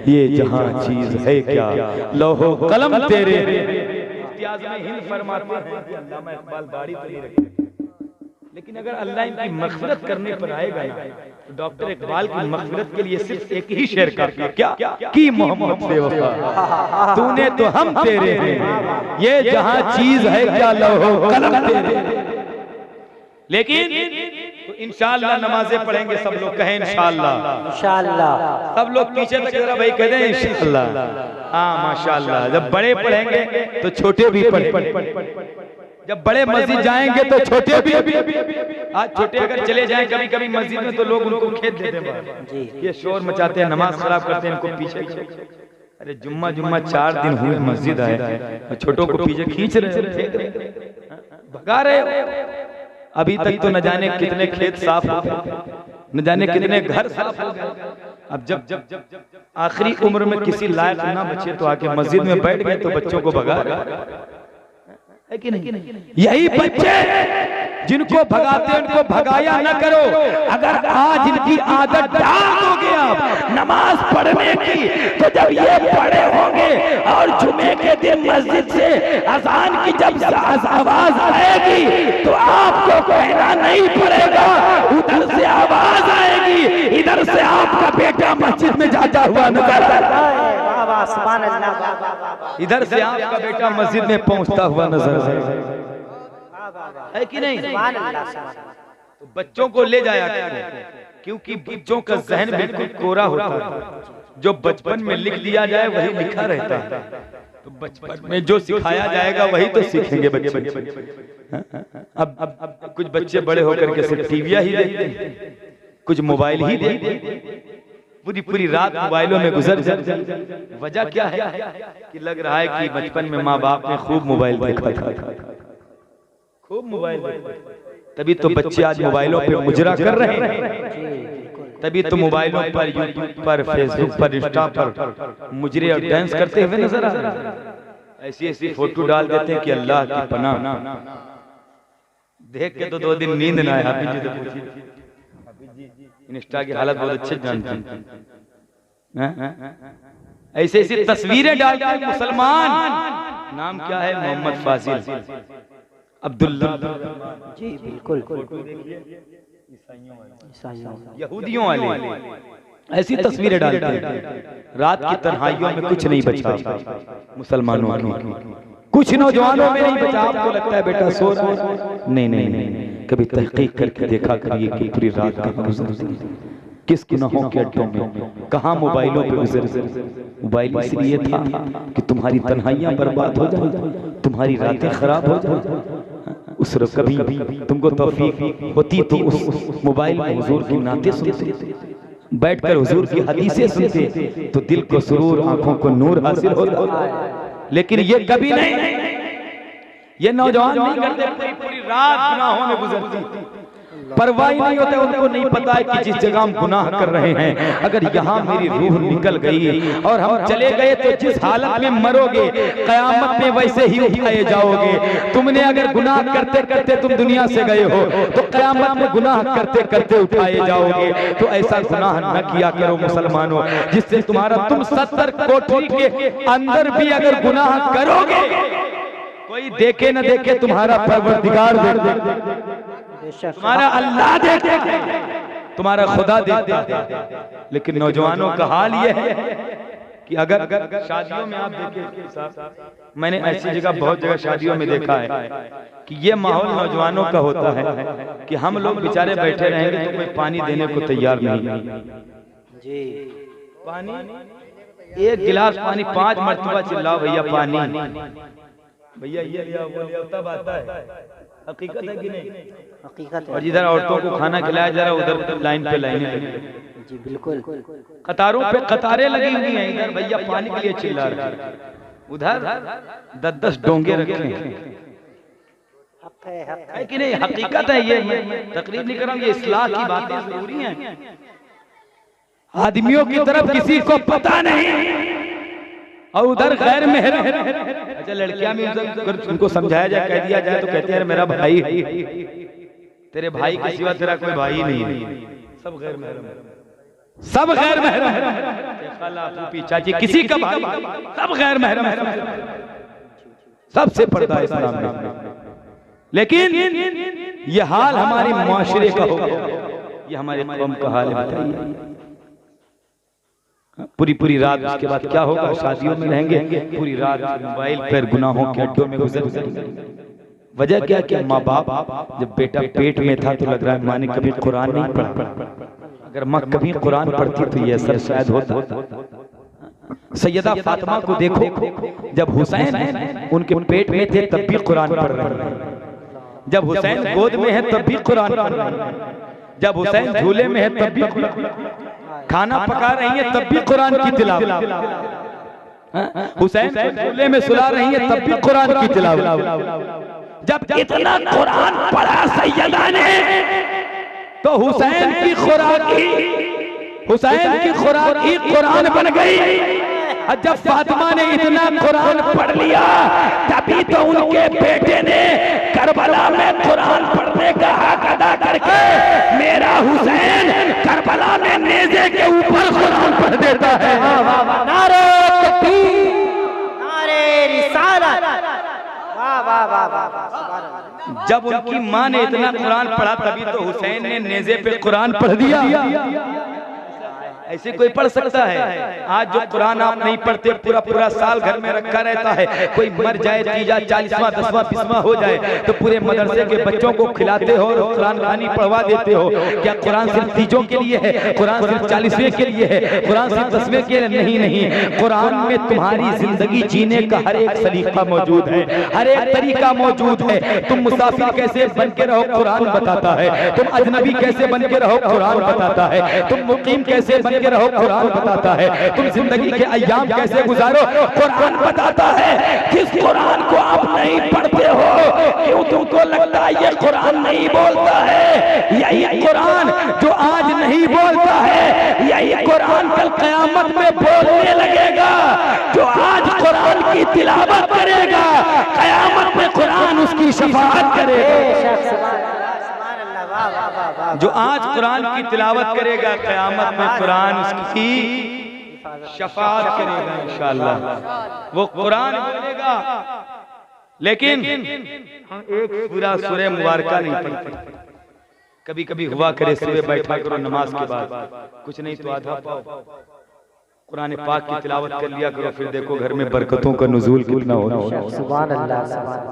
ये जहां चीज है क्या लौहो कलम तेरे। इम्तियाज में हिंद फरमाते हैं कि अल्लामा इकबाल दाढ़ी तो नहीं रखते, लेकिन अगर अल्लाह इनकी मग़फ़िरत करने पर आएगा ना तो डॉक्टर इकबाल की मग़फ़िरत के लिए सिर्फ एक ही शेर काफी है, क्या कि मोहम्मद से वफा तूने तो हम तेरे हैं, ये जहां चीज है क्या लौहो कलम तेरे। लेकिन तो इंशाअल्लाह नमाजें पढ़ेंगे सब लोग, कहें इंशाअल्लाह, इंशाअल्लाह। सब लोग पीछे तक जरा भाई कह दें इंशाअल्लाह। हाँ माशाअल्लाह। जब बड़े पढ़ेंगे तो छोटे भी पढ़ेंगे, जब बड़े मस्जिद जाएंगे तो छोटे भी। आज छोटे अगर चले जाएं कभी कभी मस्जिद में तो लोग उनको खेद देते हैं, ये शोर मचाते हैं, नमाज खराब करते हैं, इनको पीछे। अरे जुम्मा 4 दिन हुए मस्जिद आए, छोटों को पीछे खींच रहे, भगा रहे। अभी तक तो न जाने कितने खेत साफ हो गए, न जाने कितने घर साफ हो गए। अब जब आखिरी उम्र में किसी लायक ना बचे तो आके मस्जिद में बैठ गए तो बच्चों को भगा है कि नहीं? यही बच्चे जिनको भगाते हैं उनको भगाया न करो। अगर आज इनकी आदत डाल दोगे आप नमाज पढ़ने की, तो जब ये पढ़े होंगे और जुमे के दिन मस्जिद से अजान की जब आवाज आएगी तो आपको कहना नहीं पड़ेगा, उधर से आवाज आएगी, इधर से आपका बेटा मस्जिद में जाता हुआ नजर आएगा, इधर से आपका बेटा मस्जिद में पहुंचता हुआ नजर है कि नहीं? तो बच्चों को ले जाया क्योंकि बच्चों का जहन बिल्कुल कोरा होता है, जो बचपन में लिख दिया जाए वही लिखा रहता है। तो बचपन में जो सिखाया जाएगा वही तो सीखेंगे बच्चे। अब कुछ बच्चे बड़े होकर के सिर्फ टीवियां ही देखते हैं, कुछ मोबाइल ही देखते हैं, पूरी रात मोबाइलों में गुजर जाती। वजह क्या है कि लग रहा है कि बचपन में माँ बाप ने खूब मोबाइल देखा था, खूब मोबाइल, तभी तो बच्चे आज मोबाइलों पे मुजरा कर रहे हैं, तभी तो मोबाइलों पर, यूट्यूब पर, फेसबुक पर, इंस्टा पर मुजरे और डांस करते हुए नजर आ रहे हैं। ऐसी फोटो डाल देते हैं कि अल्लाह की पनाह, देख के तो 2 दिन नींद ना आए। हाफिज जी से पूछिए, इंस्टा की हालत बहुत अच्छे जानते हैं। ऐसी तस्वीरें डालते हैं मुसलमान, नाम क्या है? मोहम्मद फाजिल, अब्दुल्ला जी बिल्कुल, यहूदियों वाले ऐसी तस्वीरें डालते हैं। रात की तन्हाइयों में कुछ नहीं बचा मुसलमानों की, कुछ नौजवानों में नहीं बचा। आपको लगता है बेटा सो रहा है, नहीं, कभी तहकीक करके देखा करिए कि पूरी रात कहाँ गुजरती, किस गुनाहों के अड्डों में, कहाँ मोबाइलों पे गुजरती। मोबाइल इसलिए था कि तुम्हारी तन्हाइयां बर्बाद हो जाए, तुम्हारी रातें खराब हो जाए। उस कभी तुमको तौफीक होती तो उस मोबाइल में हुजूर की नाते सुनते, बैठकर हुजूर की हदीसें सुनते, तो दिल को सुरूर, आंखों को नूर हासिल होता। लेकिन ये कभी नहीं, ये नौजवान नहीं करते, पूरी रात गुनाहों में गुजरती, परवाह नहीं होता, उनको नहीं पता है कि जिस जगह हम गुनाह कर रहे हैं, अगर यहाँ मेरी रूह निकल गई और हम चले गए तो जिस हालत में मरोगे कयामत में वैसे ही उठाए जाओगे। तुमने अगर गुनाह करते करते तुम दुनिया से गए हो तो कयामत में गुनाह करते करते उठाए जाओगे। तो ऐसा गुनाह न किया करो मुसलमानों, जिससे तुम्हारा तुम 70 कोठरी के अंदर भी अगर गुनाह करोगे, कोई देखे न देखे तुम्हारा परवरदिगार देख, तुम्हारा अल्लाह देखता है, तुम्हारा खुदा देखता है। लेकिन नौजवानों का हाल ये है कि अगर शादियों में आप देखें, मैंने ऐसी जगह बहुत जगह शादियों में देखा है कि ये माहौल नौजवानों का होता है कि हम लोग बेचारे बैठे रहेंगे तो कोई पानी देने को तैयार नहीं। जी पानी एक गिलास पानी 5 मरतबा चिल्लाओ भैया पानी, भैया ये लिया वो लिया, तब आता है। हकीकत है कि नहीं? हकीकत है। और जिधर औरतों को खाना खिलाया जा रहा है उधर लाइन पे लाइनें लगी हैं। जी बिल्कुल, कतारों पे कतारें लगी हुई हैं। इधर भैया पानी के लिए चिल्ला रहे हैं, उधर 10-10 डोंगे रखे हैं। हक है, हक है कि नहीं? हकीकत है। ये मैं तकरीर नहीं कर रहा हूँ, ये इस्लाह की बातें जरूरी हैं। आदमियों की तरफ किसी को पता नहीं और उधर गैर महरम। अच्छा लड़कियां भी अगर उनको समझाया जाए, कह दिया जाए तो कहते हैं मेरा भाई है, तेरे भाई के सिवा तेरा कोई भाई नहीं है, सब गैर महरम है, सब गैर महरम है। खाला फूफी चाची किसी का भाई, सब गैर महरम है, सबसे पर्दा है इस्लाम में। लेकिन ये हाल हमारे मुआशरे का हो गया, ये हमारे कौम का हाल है। बताइए पूरी रात उसके बाद क्या होगा? शादियों में रहेंगे पूरी रात मोबाइल पर गुनाहों के अड्डों में गुजर जाएंगे। वजह क्या? क्या माँ बाप जब बेटा पेट में था तो लग रहा है माँ ने कभी कुरान नहीं पढ़ा, अगर माँ कभी कुरान पढ़ती तो ये असर शायद होता। सैयदा फातिमा को देखो, जब हुसैन उनके पेट में थे तब भी कुरान पढ़ रहे हैं, जब हुसैन गोद में है तब भी कुरान पढ़ रहे हैं, जब हुसैन झूले में है तब भी खाना पका रही है तब भी कुरान की तिलावत, हुसैन झूले में सुला रही है तब भी कुरान की तिलावत। जब इतना कुरान पढ़ा सैयदा ने तो हुसैन की खुराक ही कुरान बन गई। और जब फातिमा ने इतना कुरान पढ़ लिया तभी तो उनके बेटे ने करबला में कुरान पढ़ने का हक अदा करके मेरा हुसैन करबला में नेज़े के ऊपर कुरान पढ़ देता है। नारे तकबीर, नारे रिसालत, वाह वाह वाह वाह। जब उनकी माँ ने इतना कुरान पढ़ा तभी तो हुसैन ने नेज़े पे कुरान पढ़ दिया। ऐसे कोई पढ़ सकता है? आज जो कुरान आप नहीं पढ़ते, पूरा साल घर में रखा रहता है, कोई मर जाए, तीजा 40वां 10वां 20वां हो जाए तो पूरे मदरसे के बच्चों को खिलाते हो और कुरान खानी पढ़वा देते हो। क्या कुरान सिर्फ तीजों के लिए है? कुरान सिर्फ 40वें के लिए है? कुरान सिर्फ 10वें के लिए नहीं। कुरान में तुम्हारी जिंदगी जीने का हर एक सलीका मौजूद है, हर एक तरीका मौजूद है। तुम मुसाफिर कैसे बन के रहो कुरान बताता है, तुम अजनबी कैसे बन के रहो कुरान बताता है, तुम मुकीम कैसे बन के रहो कुरान बताता है, तुम जिंदगी के अय्याम कैसे गुजारो कुरान बताता है। जिस कुरान को आप नहीं पढ़ते हो क्यों तुमको लगता है ये कुरान नहीं बोलता है? यही कुरान जो आज नहीं बोलता है, यही कुरान कल क़यामत में बोलने लगेगा। जो आज कुरान की तिलावत करेगा क़यामत में कुरान उसकी शफाअत करेगा। जो आज कुरान की तिलावत करेगा क़यामत में कुरान उसकी शफाअत करेगा इंशाअल्लाह। वो कुरान बोलेगा, लेकिन हम एक पूरा सूरह मुबारका नहीं पढ़ते। कभी कभी हुआ करे सुबह बैठा करो नमाज के बाद, कुछ नहीं तो आधा पाओ कुरान पाक की तिलावत कर लिया करो, फिर देखो घर में बरकतों का नुज़ूल कितना होगा। सुभान अल्लाह।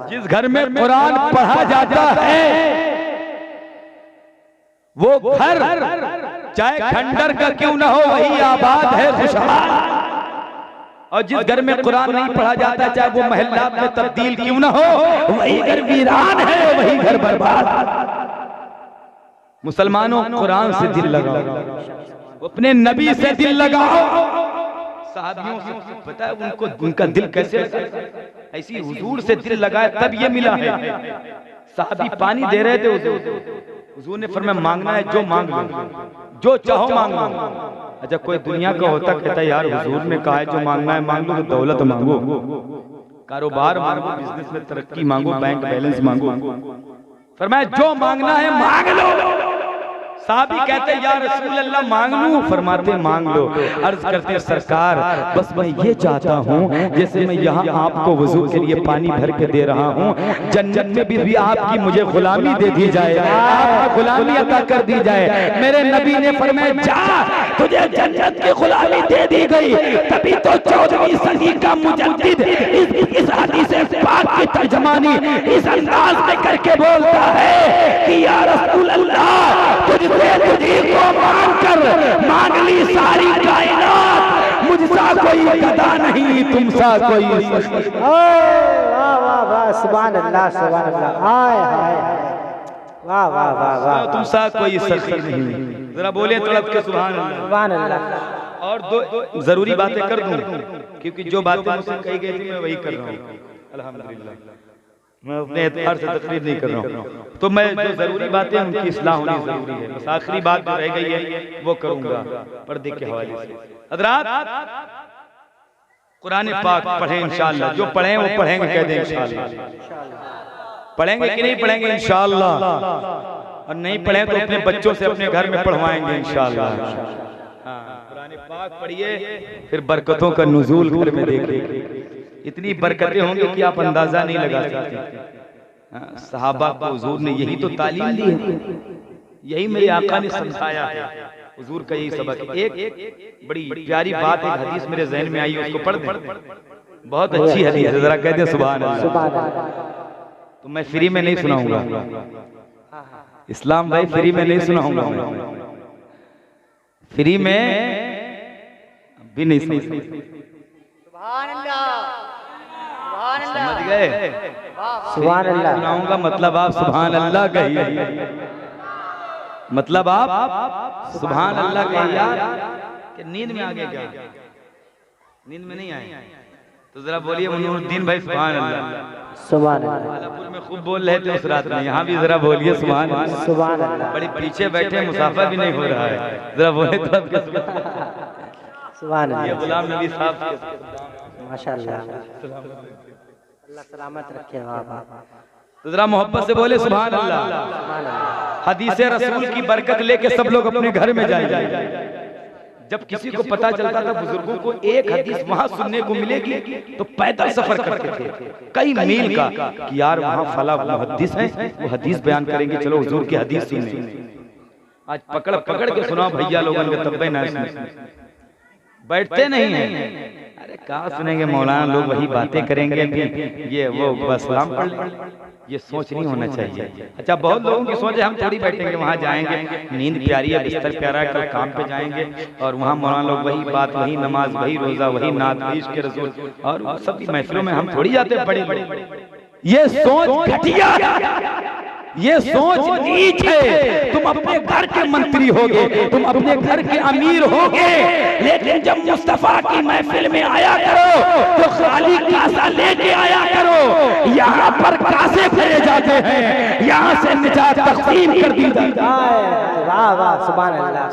जिस घर में कुरान पढ़ा जाता है वो घर चाहे खंडर का क्यों ना हो वही आबाद है, खुशहाल। और जिस घर में कुरान नहीं पढ़ा जाता चाहे वो महल्ला में तब्दील क्यों ना हो वही घर वीरान है, वही घर बर्बाद। मुसलमानों कुरान से दिल लगाओ, अपने नबी से दिल लगाओ। साहबियों से पता है उनको उनका दिल कैसे ऐसी हुजूर से दिल लगाए तब ये मिला है। साहबी पानी दे रहे थे, हुजूर ने फरमाया मांगना है जो मांग लो, जो चाहो मांग लो। अच्छा कोई दुनिया का होता कहता यार हुजूर ने कहा है जो मांगना है मांग लो, तो दौलत मांगो, कारोबार मांगो, बिजनेस में तरक्की मांगो, बैंक बैलेंस मांगो। फरमाया जो मांगना है मांग लो। साहबी कहते या रसूल अल्लाह मांग लूं? फरमाते मांग लो। अर्ज करते सरकार बस मैं ये चाहता हूँ जैसे मैं यहाँ आपको वजू के लिए पानी भर के दे रहा हूँ, जन्नत में भी आपकी मुझे गुलामी दे दी जाए, आपकी गुलामी अता कर दी जाए। मेरे नबी ने फरमाया जा तुझे जन्नत की गुलामी दे दी गई। तभी तो 14वीं सदी का मुजद्दिद इस हदीस पाक की तर्जमानी इस अंदाज में करके बोलता है कि या रसूल अल्लाह तुझसे तुझी को मांग कर मांग ली सारी कायनात, मुझसा को कोई गदा नहीं, तुम सा कोई सखी। वाह वाह वाह, सुभान अल्लाह सुभान अल्लाह, हाय हाय वाह वाह वाह वाह, तुम सा कोई सखी नहीं। जरा बोले तड़प के सुभान अल्लाह। सुभान अल्लाह। और दो जरूरी बातें कर दूं, क्योंकि जो बातें मुझसे कही गई थी मैं वही कर रहा हूँ अल्हम्दुलिल्लाह। मैं अपने एतबार से तकरीर नहीं कर रहा हूँ, तो मैं जो जरूरी बातें उनकी इस्लाह होनी जरूरी है। बस आखिरी बात जो रह गई है वो करूंगा पर्दे के हवाले से। हज़रात, कुरान पाक पढ़ें इंशाअल्लाह, जो पढ़ें वो पढ़ेंगे, कह दें इंशाअल्लाह। पढ़ेंगे कि नहीं पढ़ेंगे इंशाअल्लाह, और नहीं पढ़ें तो अपने बच्चों से अपने घर में पढ़वाएंगे इंशाअल्लाह। कुरान पाक पढ़िए, फिर बरकतों का नुज़ूल घर में देखेंगे। इतनी बरकतें होंगी कि आप अंदाजा नहीं लगा सकते। सहाबा को हुजूर ने यही तो तालीम दी है, यही मेरे आका ने समझाया है, हुजूर का यही सबक। एक बड़ी प्यारी बात, एक हदीस मेरे ज़हन में आई, उसको पढ़ दें। बहुत अच्छी हदीस है, जरा कह दें सुभान अल्लाह। तो मैं फ्री में नहीं सुनाऊंगा, इस्लाम भाई फ्री में नहीं सुनाऊंगा, फ्री में भी नहीं सुनाऊंगा। समझ गए? सुभान अल्लाह सुनाऊंगा मतलब आप सुभान अल्लाह कहिए, मतलब आप सुभान अल्लाह कहिए। यार कि नींद में आ गए क्या? नींद में नहीं आए तो जरा बोलिए मुनूरुद्दीन भाई सुभान अल्लाह। सुभान अल्लाह। आलापुर में खूब बोल रहे थे उस रात में, यहाँ भी जरा बोलिए सुभान अल्लाह। सुभान अल्लाह। बड़ी पीछे बैठे, मुसाफा भी नहीं हो रहा है, जरा बोले तब के सुभान ये अल्लाह। गुलाम नबी साहब माशाअल्लाह, अल्लाह सलामत रखे। वाह वाह, तो जरा मोहब्बत से बोले सुभान अल्लाह। सुभान अल्लाह। हदीसे रसूल की बरकत लेके सब लोग अपने घर में जाएंगे। जब किसी को पता चलता था बुजुर्गों को एक हदीस वहां सुनने को मिलेगी तो पैदल सफर करते थे कई मील का, कि यार वहां फला मुहद्दिस है, वो हदीस बयान करेंगे, चलो हुजूर की हदीस सुनने। आज पकड़ पकड़ के सुना भैया लोगों के तब्बे ना बैठते नहीं हैं। अरे कहाँ सुनेंगे, मौलाना लोग वही बातें करेंगे, ये वो बस सलाम पढ़ लें। ये सोच नहीं होना चाहिए। अच्छा, बहुत लोगों की सोच है हम थोड़ी बैठेंगे वहाँ जाएंगे, नींद प्यारी है, बिस्तर प्यारा है, कल काम पे जाएंगे और वहाँ मौलाना लोग वही बात, वही नमाज, वही रोजा, वही नात, वही इश्क़ रसूल, और सभी महफिलों में हम थोड़ी जाते बड़े बड़े। ये सोच घटिया, ये सोच नीच है। तुम अपने घर के मंत्री होगे, तुम अपने घर के अमीर होगे, लेकिन जब मुस्तफा की महफिल में आया करो तो खाली कासा लेके आया करो। यहाँ पर कासे फेरे जाते हैं, यहाँ से निजात तक़सीम कर दी जाती है। वाह वाह, सुभान अल्लाह।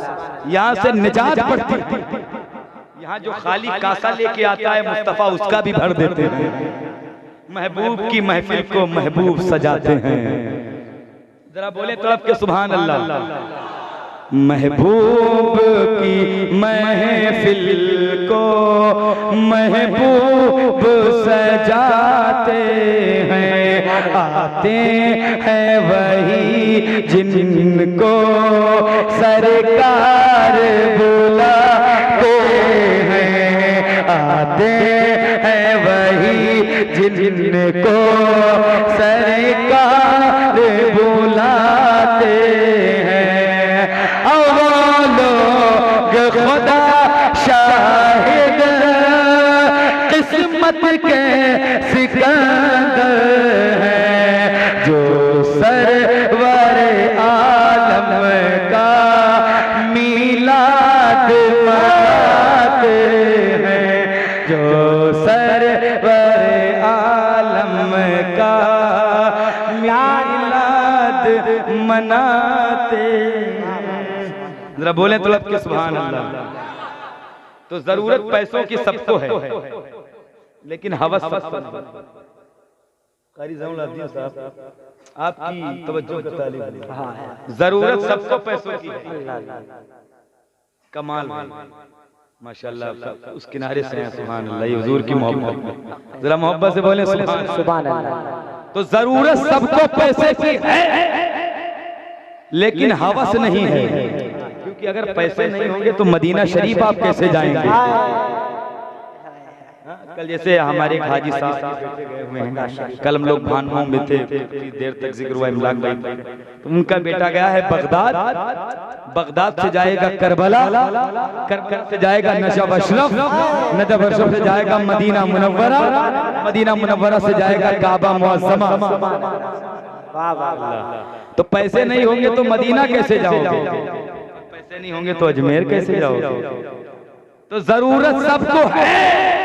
यहाँ से निजात पड़ती है। यहाँ जो खाली कासा लेके आता है मुस्तफा, उसका भी भर देते हैं। महबूब की महफिल को महबूब सजाते हैं। जरा बोले तड़प के सुभान अल्लाह। महबूब की महफिल को महबूब सजाते हैं, आते हैं वही जिनको सरकार बुलाते हैं, आते हैं वही जिनको सरकार बुलाते हैं। और लोग खुदा शाहिद किस्मत के सिकंदर हैं, जो सरवर आलम का मीलाद मनाते हैं, जो सरवर आलम का मनाते। जरा बोले तो लब के सुभान अल्लाह। तो जरूरत पैसों की सबको है, लेकिन हवस आपकी तवज्जो का तालिब। जरूरत सबको पैसों की है, कमाल माशाअल्लाह। उस किनारे से हैं सुभान अल्लाह, हुजूर की मोहब्बत। जरा मोहब्बत से बोले सुभान अल्लाह। तो जरूरत सबको पैसे की है, लेकिन हवस नहीं है, क्योंकि अगर पैसे नहीं होंगे तो मदीना शरीफ आप कैसे जाएंगे? कल जैसे हमारे हाजी साहब गए हुए हैं, कल हम लोग भानों में थे, देर तक जिक्र हुआ इमलाक भाई, तो उनका बेटा गया है बगदाद, बगदाद से जाएगा करबला, करबला से जाएगा नजफ अशरफ, नजफ अशरफ से जाएगा मदीना मुनव्वरा, मदीना मुनव्वरा से जाएगा काबा मुअज़्ज़मा। तो पैसे नहीं होंगे तो मदीना कैसे जाओगे, पैसे नहीं होंगे तो अजमेर कैसे जाओगे। तो जरूरत सबको है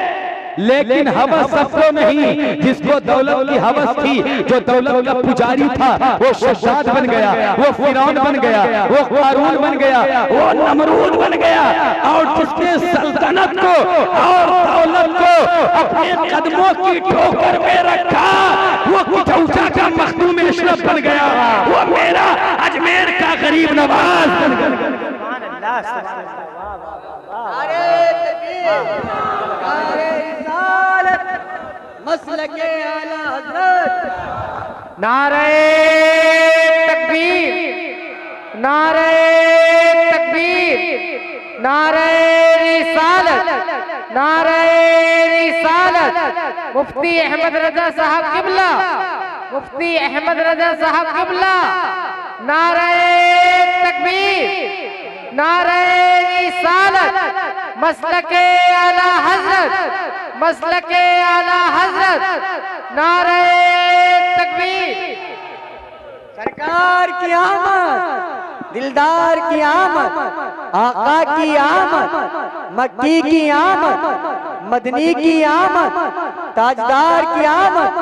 लेकिन हवस सबको नहीं। जिसको दौलत की हवस थी, जो दौलत का पुजारी था, वो शद्दाद बन गया, वो फिरौन बन गया, वो कारून बन गया, वो नमरूद बन गया। और जिसने सल्तनत को और दौलत को अपने कदमों की ठोकर में रखा, वो कुचौचा का मखदूम अशरफ बन गया, वो मेरा अजमेर का गरीब नवाज बन गया। मसलके आला हज़रत, नारे तकबीर, नारे तकबीर, नारे रिसालत, नारे रिसालत। मुफ्ती अहमद रजा साहब किबला, मुफ्ती अहमद रजा साहब किबला। नारे तकबीर, नारे रिसालत, मसलके आला हज़रत, मसलके आला हज़रत। नारे तकबीर। सरकार की आमद, दिलदार की आमद, आका की आमद, मक्की की आमद, मदनी की आमद, ताजदार की आमद,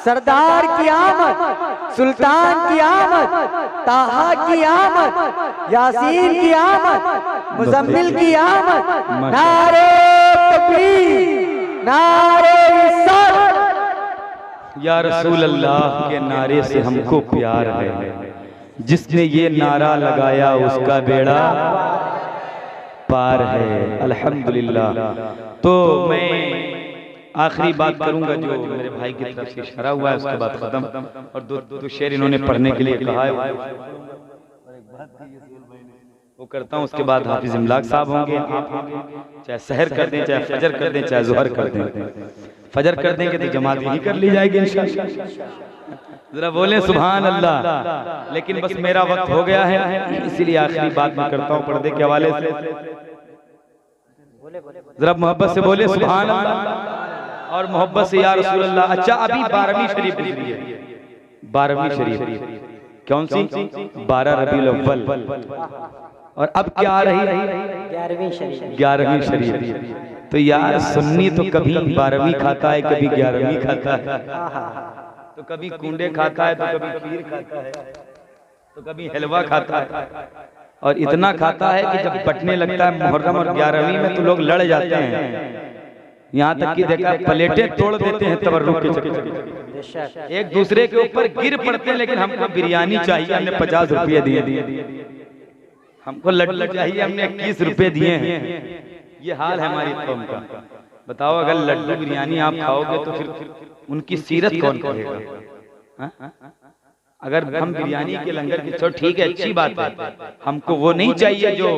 सरदार की आमद, सुल्तान की आमद, ताहा की आमद, यासीन की आमद, मुजम्मिल की आमद। नारे तकबीर, नारे रिसालत। या रसूल अल्लाह के नारे से हमको प्यार है, जिसने ये नारा लगाया उसका बेड़ा पार है। अल्हम्दुलिल्लाह। तो मैं आखिरी बात करूंगा जो मेरे भाई की तरफ से इशारा हुआ है, उसके बाद खत्म। और दो शेर इन्होंने पढ़ने के लिए कहा है, वो करता हूँ। उसके बाद हाफिज इमलाक साहब होंगे, आप होंगे, चाहे सहर कर दें, चाहे फजर कर दें, चाहे जोहर कर दें। फजर कर देंगे तो जमात ही कर ली जाएगी इंशाअल्लाह। जरा बोले सुभान अल्लाह। लेकिन बस मेरा वक्त हो गया है, इसीलिए आखिरी बात मैं करता हूँ पर्दे के हवाले से। जरा मोहब्बत से बोले सुभान अल्लाह और मोहब्बत से या रसूल अल्लाह। अच्छा, अभी 12वीं शरीफ गुजरी है, 12वीं शरीफ कौन सी? 12 रबीउल अव्वल। और अब क्या आ रही है? 11वीं शरीफ। 11वीं शरीफ। तो यार सुन्नी तो कभी 12वीं खाता है, कभी 11वीं खाता है, तो कभी कूंडे खाता है, तो कभी खीर खाता है, तो कभी हलवा खाता है। और इतना खाता है कि जब बटने लगता है मुहर्रम और 11वीं में तो लोग लड़ जाते हैं। यहाँ तक कि देखा प्लेटें तोड़ देते हैं तबर्रुक के चक्कर, एक दूसरे के ऊपर गिर पड़ते हैं। लेकिन हमको बिरयानी चाहिए, हमने 50 रुपये दिए। हमको लड्डू चाहिए, हमने 21 रुपये दिए हैं। ये हाल है हमारी कौम का। बताओ, अगर लड्डू बिरयानी आप खाओगे तो फिर उनकी सीरत कौन कहेगा? अगर हम बिरयानी के लंगर की, चलो ठीक है, अच्छी बात है, हमको वो नहीं चाहिए जो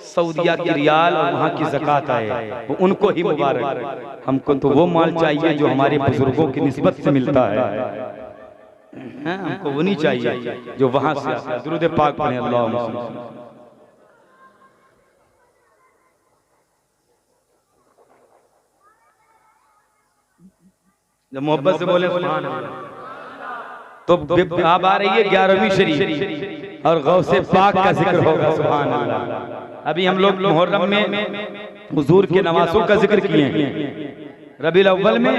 सऊदिया की रियाल और वहाँ की ज़कात आए, वो उनको ही मुबारक। हमको तो वो माल चाहिए जो हमारे बुजुर्गों की निस्बत से मिलता है। हमको वो नहीं चाहिए जो वहाँ से आता है। दुरूद पाक पढ़ें अल्लाहुम्मा। जब मोहब्बत से बोले सुभान अल्लाह, तो अब आ रही है 11वीं शरीफ और गौसे पाक का जिक्र होगा। सुभान अल्लाह। अभी हम लोग मुहर्रम में हुजूर के नवासों का जिक्र किए हैं, रबीउल अव्वल में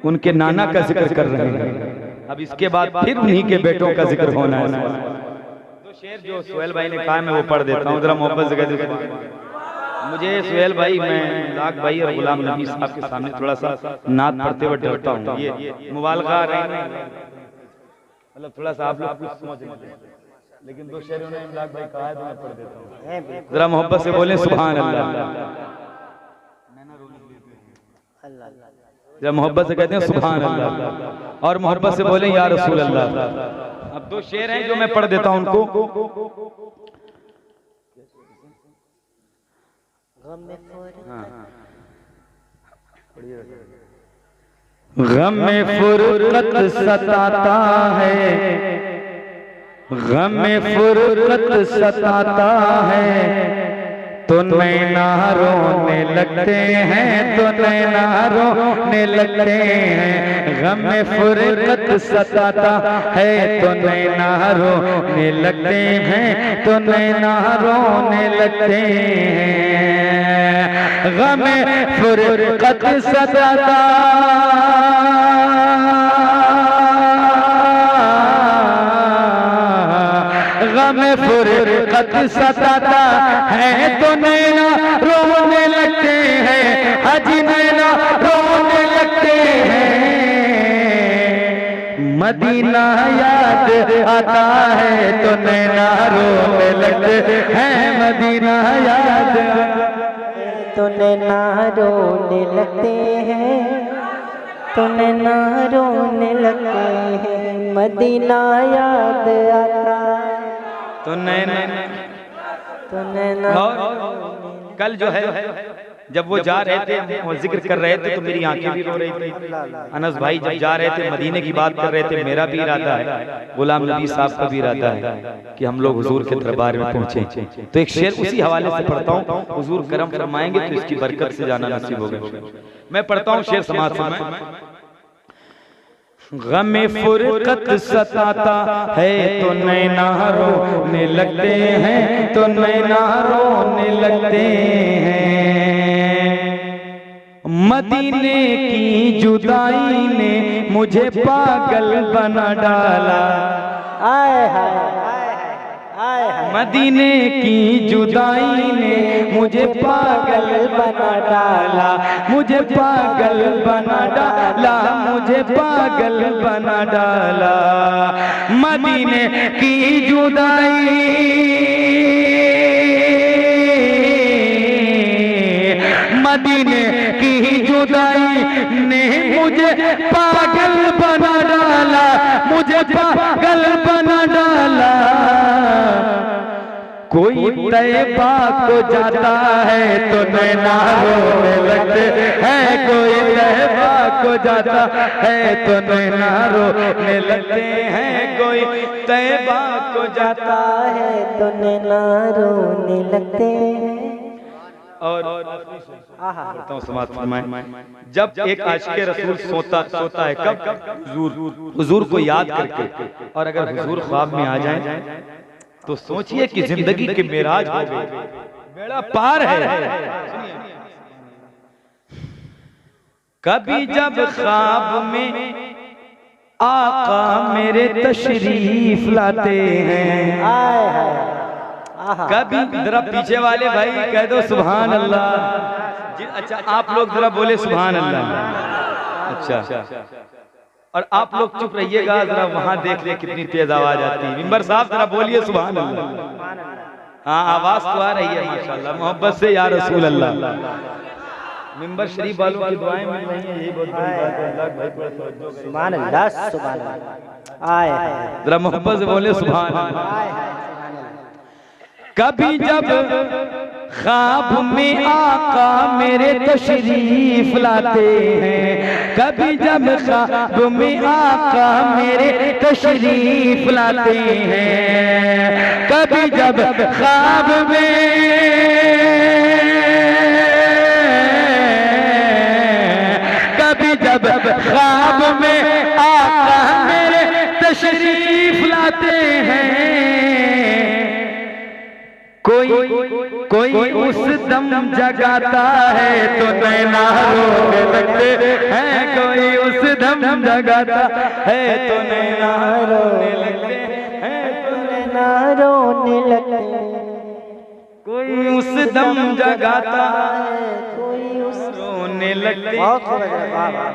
उनके नाना का जिक्र कर रहे हैं। अब इसके बाद फिर उन्हीं के बेटों का जिक्र होना है। तो शेर जो सुहेल भाई ने कहा मैं वो पढ़ देता हूँ, जरा मोहब्बत से कह दीजिए। मुझे सुहेल भाई, मैं लाख भाई और गुलाम नबी साहब के सामने थोड़ा सा नात पढ़ते हुए डरता हूँ। ये मुबालगा नहीं, मतलब थोड़ा सा आप लोग कुछ समझ लें, लेकिन दो शेरों ने लाख भाई कहा है तो मैं पढ़ देता हूँ। जरा मोहब्बत से बोले सुभान अल्लाह। जरा मोहब्बत से कहते हैं सुभान अल्लाह और मोहब्बत से बोले या रसूल अल्लाह। अब दो शेर हैं जो मैं पढ़ देता हूँ उनको। गम फुरकत सताता है, गम फुरकत सताता है, तो नैना रोने लगते हैं, तो नैना रोने लगते हैं। गम फुरकत सताता है, तो नैना रोने लगते हैं, तो नैना रोने लगते हैं। गम फुरकत सताता गम फुरकत सताता है, तो नैना रोने लगते हैं, हाजी नैना रोने लगते हैं। मदीना याद आता है, तो नैना रोने लगते हैं, मदीना याद तो नैना रोने लगते हैं, तो नैना रोने लगते हैं, मदीना याद आता है, तो नैना। तो नैना। और कल जो है जब वो जा रहे थे, वो जिक्र कर रहे थे, तो मेरी आंखें भी रो रही थी। अनस भाई जब जा रहे थे, मदीने की बात कर रहे थे, मेरा भी इरादा है, गुलाम नबी साहब का भी इरादा है कि हम लोग हुजूर के दरबार में पहुंचे। तो एक शेर उसी हवाले से पढ़ता हूँ, हुजूर करम फरमाएंगे तो इसकी बरकत से जाना नसीब होगा। मैं पढ़ता हूँ शेर समाज से। गम फुरकत सताता है, तो नैना रोने लगते हैं, तो नैना रोने लगते हैं। मदीने की जुदाई ने मुझे पागल बना डाला, आए हाय आए हाय। मदीने की जुदाई ने मुझे पागल बना डाला, मुझे पागल बना डाला, मुझे पागल बना डाला। मदीने की जुदाई, मदीने की जुदाई ने मुझे पागल बना डाला, मुझे पागल बना डाला। कोई तैबा को जाता है, तो नैना रोने लगते हैं, कोई तैबा को जाता है, तो नैना रोने लगते हैं, कोई तैबा को जाता है, तो नैना रोने लगते हैं। और जब एक आशिक़ रसूल सोता है, कब? हुजूर को याद करके। और अगर हुजूर ख्वाब में आ जाए तो सोचिए कि जिंदगी के मेराज हो गए, बेड़ा पार है। कभी जब ख्वाब में आका मेरे तशरीफ लाते हैं, कभी जरा पीछे वाले भाई कह दो सुभान अल्लाह। अच्छा आप लोग जरा बोले सुभान अल्लाह। अच्छा और आप लोग चुप रहिएगा, जरा वहां देख ले कितनी तेज आवाज आती है। मिंबर साहब जरा बोलिए सुभान अल्लाह। हाँ आवाज तो आ रही है माशाल्लाह, मोहब्बत से या रसूल अल्लाह। मिंबर शरीफ वालों की दुआएं मिल रही हैं, यही बहुत बड़ी बात है। अल्लाह भाई पर तवज्जो करें। सुभान अल्लाह, सुभान अल्लाह। आए जरा मोहब्बत से बोले सुभान अल्लाह। कभी जब ख्वाब में आका मेरे तशरीफ लाते हैं, कभी जब ख्वाब में आका मेरे तशरीफ लाते हैं, कभी जब ख्वाब में, कभी जब ख्वाब में आका मेरे तशरीफ लाते हैं, कोई उस दम जगाता है, तो नैना रोने लगते हैं, कोई उस दम जगाता है, तो नैना रोने लगते हैं, तो नैना रोने लगते हैं, कोई उस दम जगाता है, कोई उस रोने लगते। बहुत खूब है।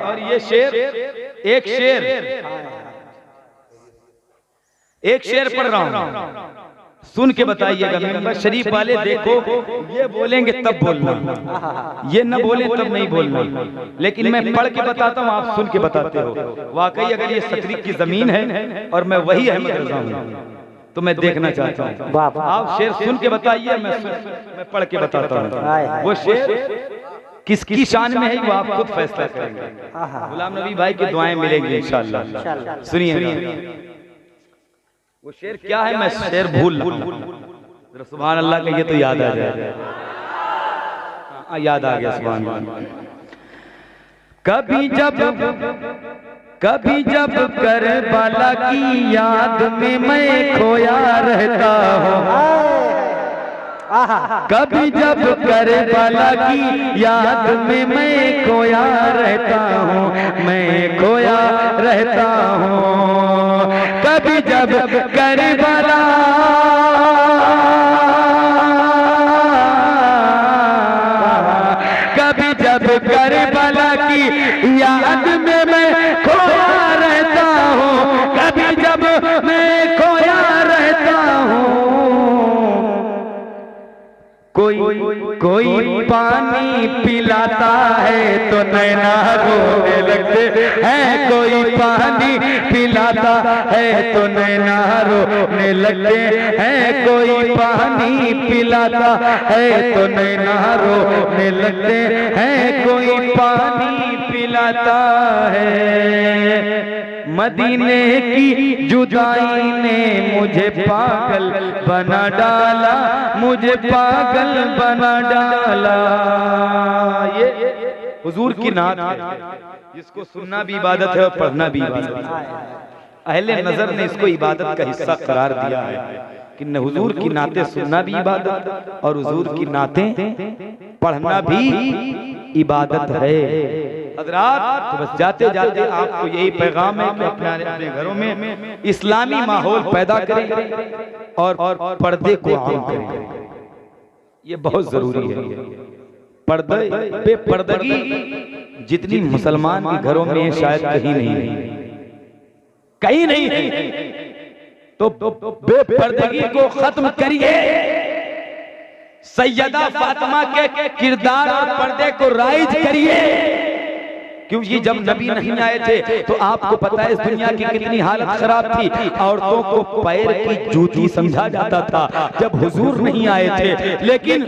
और ये शेर, एक शेर पढ़ रहा हूँ, सुन के बताइएगा। मिंबर शरीफ वाले देखो, ये बोलेंगे तब बोलना, ये न बोले तब नहीं बोलना। लेकिन मैं पढ़ के बताता हूँ, आप सुन के बताते हो। वाकई अगर ये सतरीक की जमीन है और मैं वही अहमद रज़ा हूँ, तो मैं देखना चाहता हूँ। आप शेर सुन के बताइए, मैं पढ़ के बताता हूँ। वो शेर किसकी शान में है वो आप खुद फैसला करेंगे। गुलाम नबी भाई की दुआएं मिलेंगी इंशाअल्लाह। सुनिए वो शेर क्या है, मैं शेर भूल रहा, सुभान अल्लाह कहिए तो याद आ जाए। याद आ गया, सुभान अल्लाह। कभी जब करबला की याद में मैं खोया रहता हूँ, कभी जब करबला की याद में मैं खोया रहता हूँ, मैं खोया रहता हूँ। कभी जब करबला करबला की याद में मैं खोया रहता हूँ, कभी जब मैं खोया रहता हूँ। कोई पानी पिलाता है तो नैना रोने लगते हैं, कोई पानी पिलाता है तो नैना रोने लगते हैं, कोई पानी पिलाता है तो नैना रोने लगते हैं, कोई पानी पिलाता है। मदीने की जुदाई ने मुझे पागल बना डाला, मुझे पागल बना डाला। ये हुजूर की नात है, जिसको सुनना भी इबादत है और पढ़ना भी इबादत है। अहले नजर ने इसको इबादत का हिस्सा करार दिया है कि न हुजूर की नातें सुनना भी इबादत और हुजूर की नातें पढ़ना भी इबादत है। हज़रात, तो बस जाते जाते आपको यही पैगाम है कि अपने घरों में इस्लामी माहौल पैदा करें और पर्दे को आम करें। ये बहुत जरूरी है। पर्दे बेपर्दगी जितनी मुसलमान के घरों में है शायद कहीं नहीं है, कहीं नहीं है। तो बेपर्दगी को खत्म करिए, सैयदा फातिमा के किरदार और पर्दे को राइज करिए। क्योंकि जब नबी नहीं आए थे तो आपको पता है इस दुनिया की कितनी हालत खराब थी। औरतों को पैर की जूती समझा जाता था जब हुजूर नहीं आए थे। लेकिन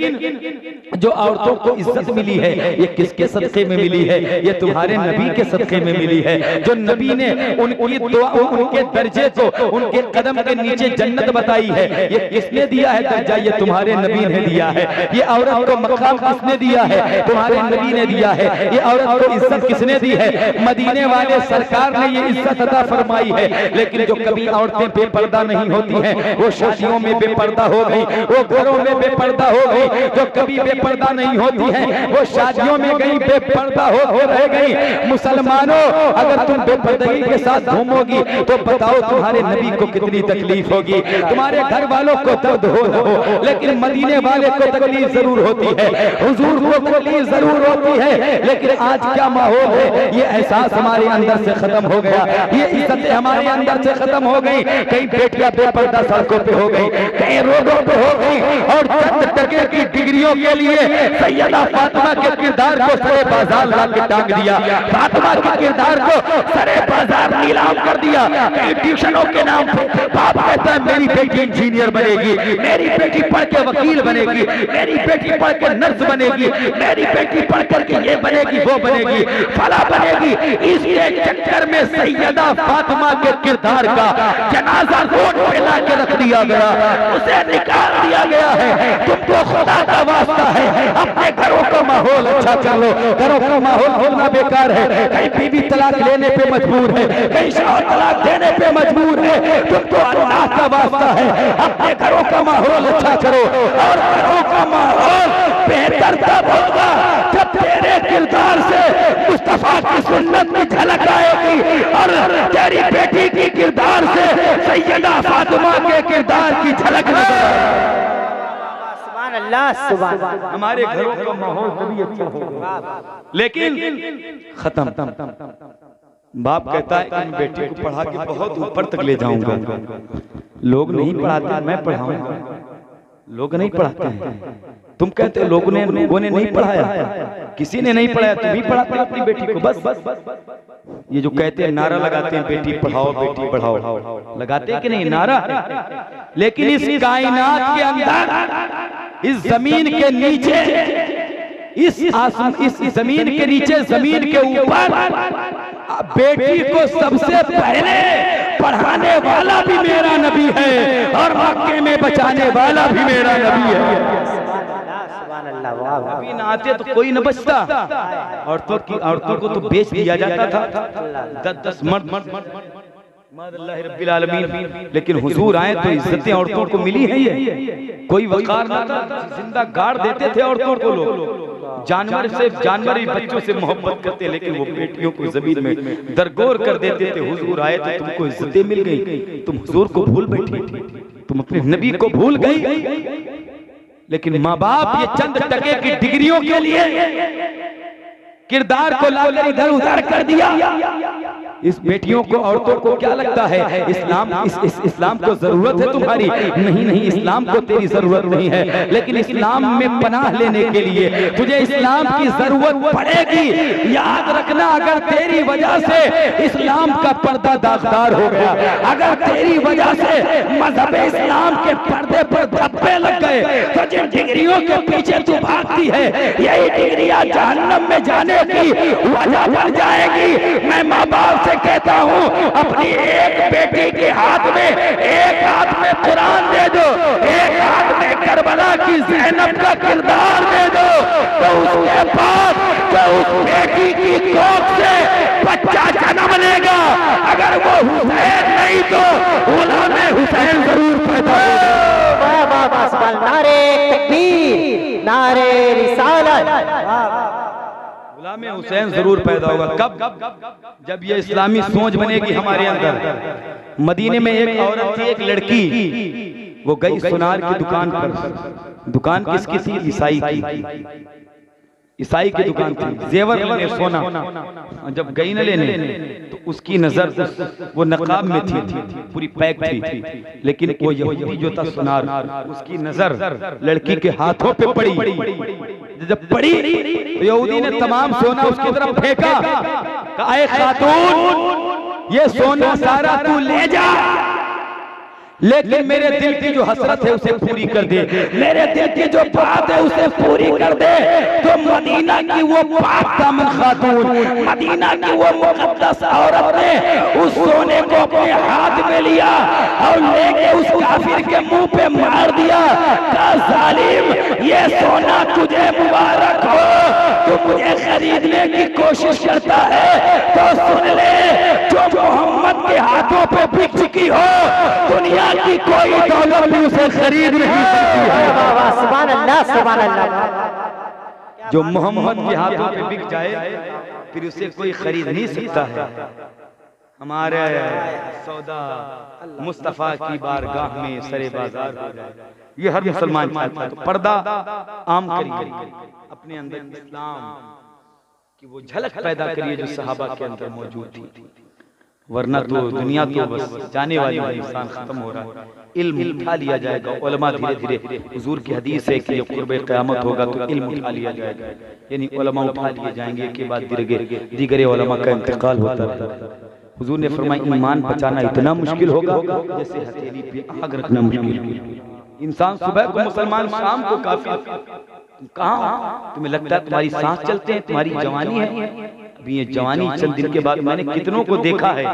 जो औरतों को इज्जत मिली है ये किसके सदक़े में मिली है? ये तुम्हारे नबी के सदक़े में मिली है। जो नबी ने उनकी दुआ, उनके दर्जे को, उनके कदम के नीचे जन्नत बताई है, ये किसने दिया है दर्जा? ये तुम्हारे नबी ने दिया है। ये औरत को मकाम किसने दिया है? तुम्हारे नबी ने दिया है। ये औरत को इज्जत किसने दी है? मदीने वाले सरकार ने ये इज्जत अता फरमाई है। लेकिन जो कभी औरतें बेपर्दा नहीं होती हैं वो शादियों में बेपर्दा हो गई, वो घरों में बेपर्दा हो गई। जो कभी बेपर्दा नहीं होती हैं वो शादियों में गई बेपर्दा हो रह गई। मुसलमानों, अगर तुम बेपर्दगी के साथ घूमोगी तो बताओ तुम्हारे नबी को कितनी तकलीफ होगी। तुम्हारे घर वालों को दर्द हो, लेकिन मदीने वाले को तकलीफ जरूर होती है, हुजूर को तकलीफ जरूर होती है। लेकिन आज क्या माहौल है? ये एहसास हमारे अंदर से खत्म हो गया, ये इज्जतें हमारे अंदर से खत्म हो गई। कई बेटियां बेपर्दा सड़कों पे हो गई, कई रोडों पे हो गई, और चंद टके की डिग्रियों के लिए सैयदा फातिमा के किरदार को सरे बाजार ला के टांग दिया, फातिमा के किरदार को सरे बाजार नीलाम कर दिया। कई ट्यूशनों के नाम पे बाप कहता है मेरी बेटी इंजीनियर बनेगी, मेरी बेटी पढ़ के वकील बनेगी, मेरी बेटी पढ़ के नर्स बनेगी, मेरी बेटी पढ़ करके ये बनेगी वो बनेगी फला बनेगी। इसके चक्कर में सैयदा फातिमा के किरदार का जनाजा रोड पे ला के रख दिया गया, उसे निकाल दिया गया है। तुमको खुदा का वास्ता है अपने घरों का माहौल अच्छा कर लो। घरों का माहौल होना बेकार है। कहीं बीवी तलाक लेने पे मजबूर है, कहीं शौहर तलाक देने पे मजबूर है। तुमको अल्लाह का वास्ता है अपने घरों का माहौल अच्छा करो। और घरों का माहौल बेहतर तब होगा जब तेरे किरदार से मुस्तफा की सुन्नत की झलक आएगी और तेरी बेटी की किरदार से सैयदा फातिमा के किरदार की झलक नजर आएगी। सुभान अल्लाह, सुभान अल्लाह। हमारे घरों का माहौल तभी अच्छा होगा। लेकिन खत्म। बाप कहता है कि बेटी को पढ़ा के बहुत ऊपर तक ले जाऊंगा। लोग नहीं पढ़ाते, मैं पढ़ाऊंगा। लोग नहीं पढ़ाते हैं। तुम कहते लोगों ने नहीं पढ़ाया, किसी ने नहीं पढ़ाया, तुम ही पढ़ाते अपनी बेटी को। बस ये जो कहते हैं नारा लगाते हैं बेटी पढ़ाओ बेटी पढ़ाओ, लगाते हैं कि नहीं नारा? लेकिन इस कायनात के अंदर, इस जमीन के नीचे इस जमीन के नीचे, जमीन के ऊपर बेटी को सबसे पहले पढ़ाने वाला भी मेरा नबी है और मक्के में बचाने वाला भी मेरा नबी है। नबी ना आते तो कोई न बचता। औरतों को तो बेच दिया जाता था, 10-10 मर्द अल्लाह रब्बिल आलमीन। लेकिन हुजूर आए तो इज्जतें औरतों को मिली हैं। ये कोई वकार ना था, जिंदा गाड़ देते थे औरतों को लोग। जानवर भी बच्चों से मोहब्बत करते, लेकिन वो बेटियों को जमीन में दरगोर कर देते थे। हुजूर आए तो तुमको इज्जतें मिल गई, तुम हुजूर को भूल बैठी, तुम अपने नबी को भूल गई। लेकिन माँ बाप ये चंद टके की डिग्रियों के लिए किरदार को लाकर इधर उधर कर दिया। इस बेटियों को, औरतों को क्या लगता है इस्लाम को जरूरत है तुम्हारी? नहीं, इस्लाम को तेरी जरूरत नहीं है, लेकिन इस्लाम में पनाह लेने के लिए तुझे इस्लाम की जरूरत पड़ेगी। याद रखना, अगर तेरी वजह से इस्लाम का पर्दा दागदार हो गया, अगर तेरी वजह से मजहब इस्लाम के पर्दे पर धब्बे लग गए, तो जिन डिग्रियों के पीछे तू भागती है, यही डिग्रियां जहन्नम में जाने की वजह बन जाएगी। मैं माँ बाप से कहता हूँ, अपनी एक बेटी के हाथ में, एक हाथ में कुरान दे दो, एक हाथ में करबला की ज़ैनब का किरदार दे दो, तो उसके बाद जो उस बेटी की कोख से बच्चा जन्म लेगा, अगर वो हुसैन नहीं तो गुलाम हुसैन जरूर पैदा होगा। नारे तकबीर, नारे रिसालत, गुलाम हुसैन जरूर पैदा होगा। कब? जब ये इस्लामी सोच बनेगी हमारे अंदर। मदीने में एक औरत थी, एक लड़की, वो गई सुनार की दुकान पर। दुकान किसकी थी? ईसाई की। ईसाई की दुकान थी, जेवर लेने, सोना। जब गई न लेने तो उसकी नजर वो नकाब में थी, पूरी पैक थी, लेकिन वो यहूदी जो था सुनार, उसकी नजर लड़की के हाथों पे पड़ी। जब पड़ी तो यहूदी ने तमाम सोना उसकी तरफ फेंका, कहा ऐ खातून, ये सोना सारा तू ले जा, लेकिन मेरे दिल की जो हसरत है उसे पूरी कर दे, मेरे दिल की जो बात है उसे पूरी कर दे। तो मदीना की वो पाक दामन खातून, मदीना की वो मुकद्दस औरत ने उस सोने को अपने हाथ में लिया और लेके उस काफिर के मुंह पे मार दिया। कहा जालिम, ये सोना तुझे मुबारक हो, तू मुझे खरीदने की कोशिश करता है तो सुन ले, जो मोहम्मद के हाथों पे बिक चुकी हो, दुनिया की कोई दौलत भी उसे खरीद नहीं सकती। सुभान अल्लाह, सुभान अल्लाह। जो मोहम्मद के हाथों पे बिक जाए फिर उसे कोई खरीद नहीं सकता है। हमारे सौदा मुस्तफा की बारगाह में सरे बाजार हो जाए, ये हर मुसलमान चाहता है। तो पर्दा आम करिए, अपने अंदर इस्लाम की वो झलक पैदा करिए जो सहाबा के अंदर मौजूद थी। वरना तो दुनिया तो बस जाने वाली है, इंसान खत्म हो रहा है। इल्म उठा लिया जाएगा। उलमा धीरे धीरे, हुजूर की हदीस है कि कुर्बे क़यामत होगा तो इल्म उठा लिया जाएगा, यानी उलमा उठा लिए जाएंगे के बाद दीगरे उलमा का इंतकाल होता है। हुजूर ने फरमाया ईमान बचाना इतना मुश्किल होगा जैसे हथेली पे आग रखना मुश्किल। इंसान सुबह को मुसलमान, शाम को काफिर। कहाँ तुम्हें लगता है तुम्हारी सांस चलते हैं, तुम्हारी जवानी है? अभी ये जवानी चंद दिन के बाद मैंने कितनों को देखा है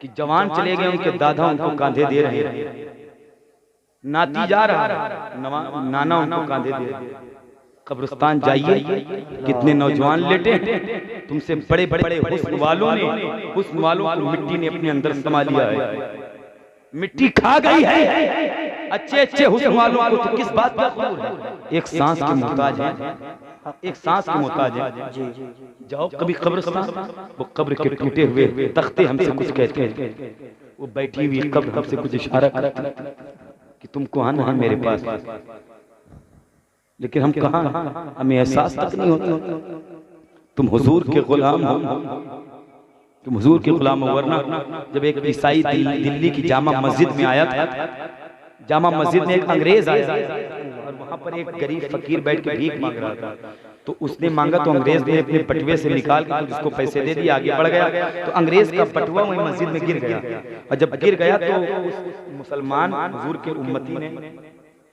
कि जवान चले गए, उनके दादा उनको कांधे दे रहे हैं, नाती जा रहा है, नाना उनको कांधे दे रहे हैं। कब्रिस्तान जाइए, कितने नौजवान लेटे हैं। तुमसे बड़े बड़े हुस्न वालों को मिट्टी ने अपने अंदर समा लिया है, मिट्टी खा गई है। अच्छे हुस्न वालों को तो किस बात का कसूर है? एक सांस के मोहताज है, एक सांस के मोहताज है। जाओ कभी कब्रिस्तान, वो कब्र के टूटे हुए तख्ते हमसे कुछ कहते हैं, वो बैठी हुई कब्र हमसे कुछ इशारा करती है कि तुमको आना है मेरे पास, लेकिन हम कहाँ, हमें एहसास तक नहीं होता। तुम हुजूर के गुलाम हो, तुम हुजूर के गुलाम हो। वरना जब एक ईसाई दिल्ली की जामा मस्जिद में आया था, जामा मस्जिद में एक अंग्रेज आया और वहां पर एक गरीब फकीर बैठ के भीख मांग रहा था, तो उसने मांगा तो अंग्रेज ने अपने पटवे से निकाल के उसको पैसे दे दिए, आगे बढ़ गया। तो अंग्रेज का पटवा वही मस्जिद में गिर गया, और जब गिर गया तो उस मुसलमान हुजूर के उम्मती ने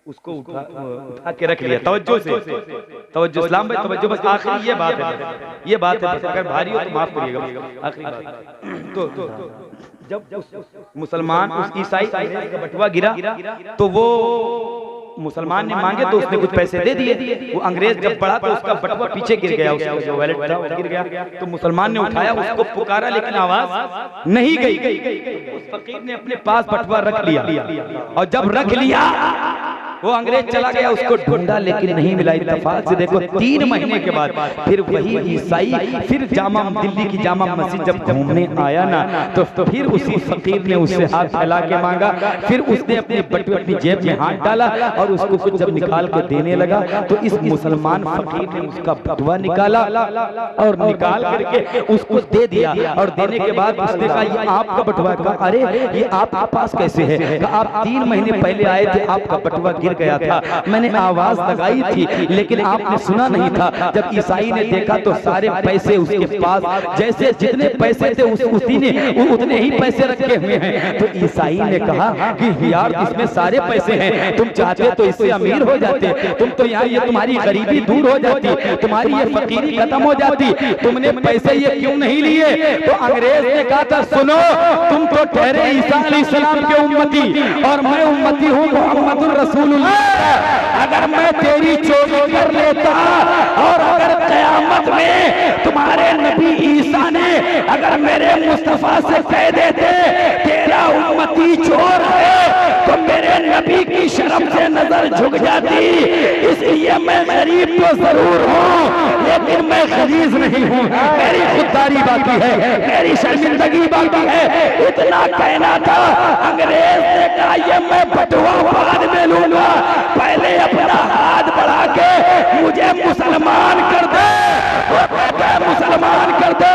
उसको उठा के रख लिया तवज्जो से, तवज्जो इस्लाम भाई तवज्जो, बस आखिरी ये बात है, ये बात है, अगर भारी हो तो माफ करिएगा। आखिरी बात तो जब मुसलमान उस ईसाई का बटुआ गिरा तो वो मुसलमान ने मांगे तो उसने कुछ पैसे दे दिए, वो अंग्रेज जब पड़ा तो उसका बटुआ पीछे गिर गया, उसका जो वैलेट था वो गिर गया, तो मुसलमान ने उठाया, उसको पुकारा लेकिन आवाज नहीं गई। उस फकीर ने अपने पास बटुआ रख लिया और जब रख लिया वो अंग्रेज चला गया, उसको ढूंढा लेकिन नहीं मिला। इत्तेफाक से देखो 3 महीने के बाद फिर वही ईसाई फिर दिल्ली की जामा मस्जिद जब घूमने आया ना तो फिर उसी फकीर ने उससे हाथ फैला के मांगा, फिर उसने अपने बटुए अपनी जेब में हाथ डाला और उसको कुछ जब निकाल के देने लगा तो इस मुसलमान फकीर ने उसका बटुआ निकाला और निकाल करके उसको दे दिया, और देने के बाद उसने कहा ये आपका बटुआ। कहा अरे ये आपके पास कैसे है? कहा आप 3 महीने पहले आए थे, आपका बटुआ गिर गया था, मैंने आवाज लगाई थी लेकिन आपने सुना नहीं था। जब ईसाई ने देखा तो सारे पैसे उसके पास, जैसे जितने पैसे थे उसी ने उतने ही पैसे रखे हुए हैं। तो ईसाई ने कहा कि यार इसमें सारे पैसे हैं, तुम चाहते तो इससे अमीर हो जाते, तुम तो यहाँ ये तुम्हारी गरीबी दूर हो जाती, तुम्हारी ये फकीरी खत्म हो जाती, तुमने पैसे ये क्यों नहीं लिए? तो अंग्रेज ने कहा था सुनो, तुम तो ठहरे ईसा अलैहिस्सलाम के उम्मती और मैं उम्मती हूँ मोहम्मदुर रसूलुल्लाह। अगर मैं तेरी चोरी कर लेता और अगर कयामत में तुम्हारे नबी ईसा ने अगर मेरे मुस्तफा से कह देते तेरा उम्मती चोर है तो मेरे नबी की शर्म से नजर झुक जाती। इसलिए मैं गरीब तो जरूर हूँ लेकिन मैं खलीज नहीं हूँ, मेरी खुददारी बाकी है, मेरी शर्मिंदगी बाकी है। इतना कहना था, अंग्रेज ने कहा ये मैं बटुआ बाद में लूंगा, पहले अपना हाथ बढ़ा के मुझे मुसलमान कर दे, मुसलमान कर दे।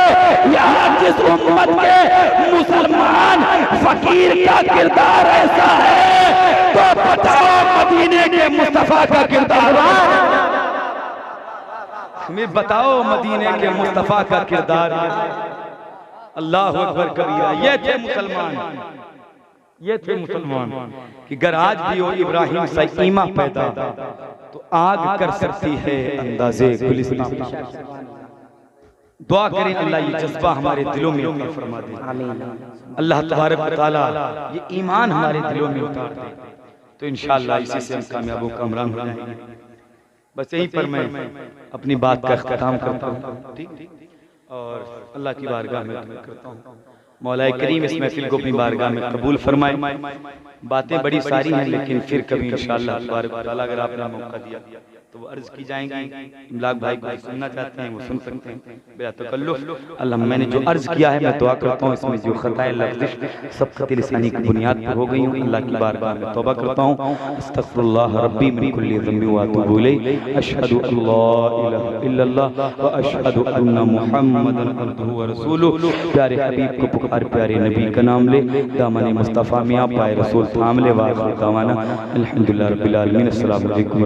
यहाँ जिस उम्मत के मुसलमान फकीर का किरदार ऐसा है तो बताओ मदीने के मुस्तफा का किरदार, हमें बताओ मदीने के मुस्तफा का किरदार। अल्लाह अकबर कबीरा। ये थे मुसलमान, ये थे मुसलमान कि अगर आज भी हो इब्राहिम से ईमा पैदा तो आग कर सकती है अंदाजे गुलिस्तान। दुआ करें अल्लाह ये जज्बा हमारे दिलों में अता फरमा दे, अल्लाह तबारक व तआला ये ईमान हमारे दिलों में उतार दे, तो इंशाअल्लाह इसी से हम कामयाब व कामरान हो जाएंगे। बस यहीं पर मैं अपनी बात का इख्तिताम करता हूँ, ठीक, और अल्लाह की बारगाह में करता हूँ मौलाए करीम इस महफिल को अपनी बारगाह में कबूल फरमाए। बातें बड़ी सारी हैं लेकिन फिर कभी इंशाअल्लाह तबारक व तआला अगर आपने मौका दिया तो वो अर्ज की जाएंगी। इमलाक भाई को सुनना चाहते हैं वो सुन सकते हैं बिला तकल्लुफ। अल्लाह मैंने जो अर्ज किया है मैं दुआ करता हूँ इसमें जो खताएं लफ्ज़ सब खत लिसानी की बुनियाद पर हो गई हूँ, अल्लाह की बारगाह में तौबा करता हूँ। अस्तगफिरुल्लाह रब्बी मिन कुल्ली ज़ंबि व अतूबु इलैहि, अशहदु अल्ला इलाहा इल्लल्लाह व अशहदु अन्न मुहम्मदन अब्दुहु व रसूलुहु। प्यारे हबीब को पुकार, प्यारे नबी का नाम ले, दामन मुस्तफ़ा में आप पाए रसूल थाम ले। वाखिर दावाना अल्हम्दुलिल्लाह रब्बिल आलमीन। अस्सलामु अलैकुम।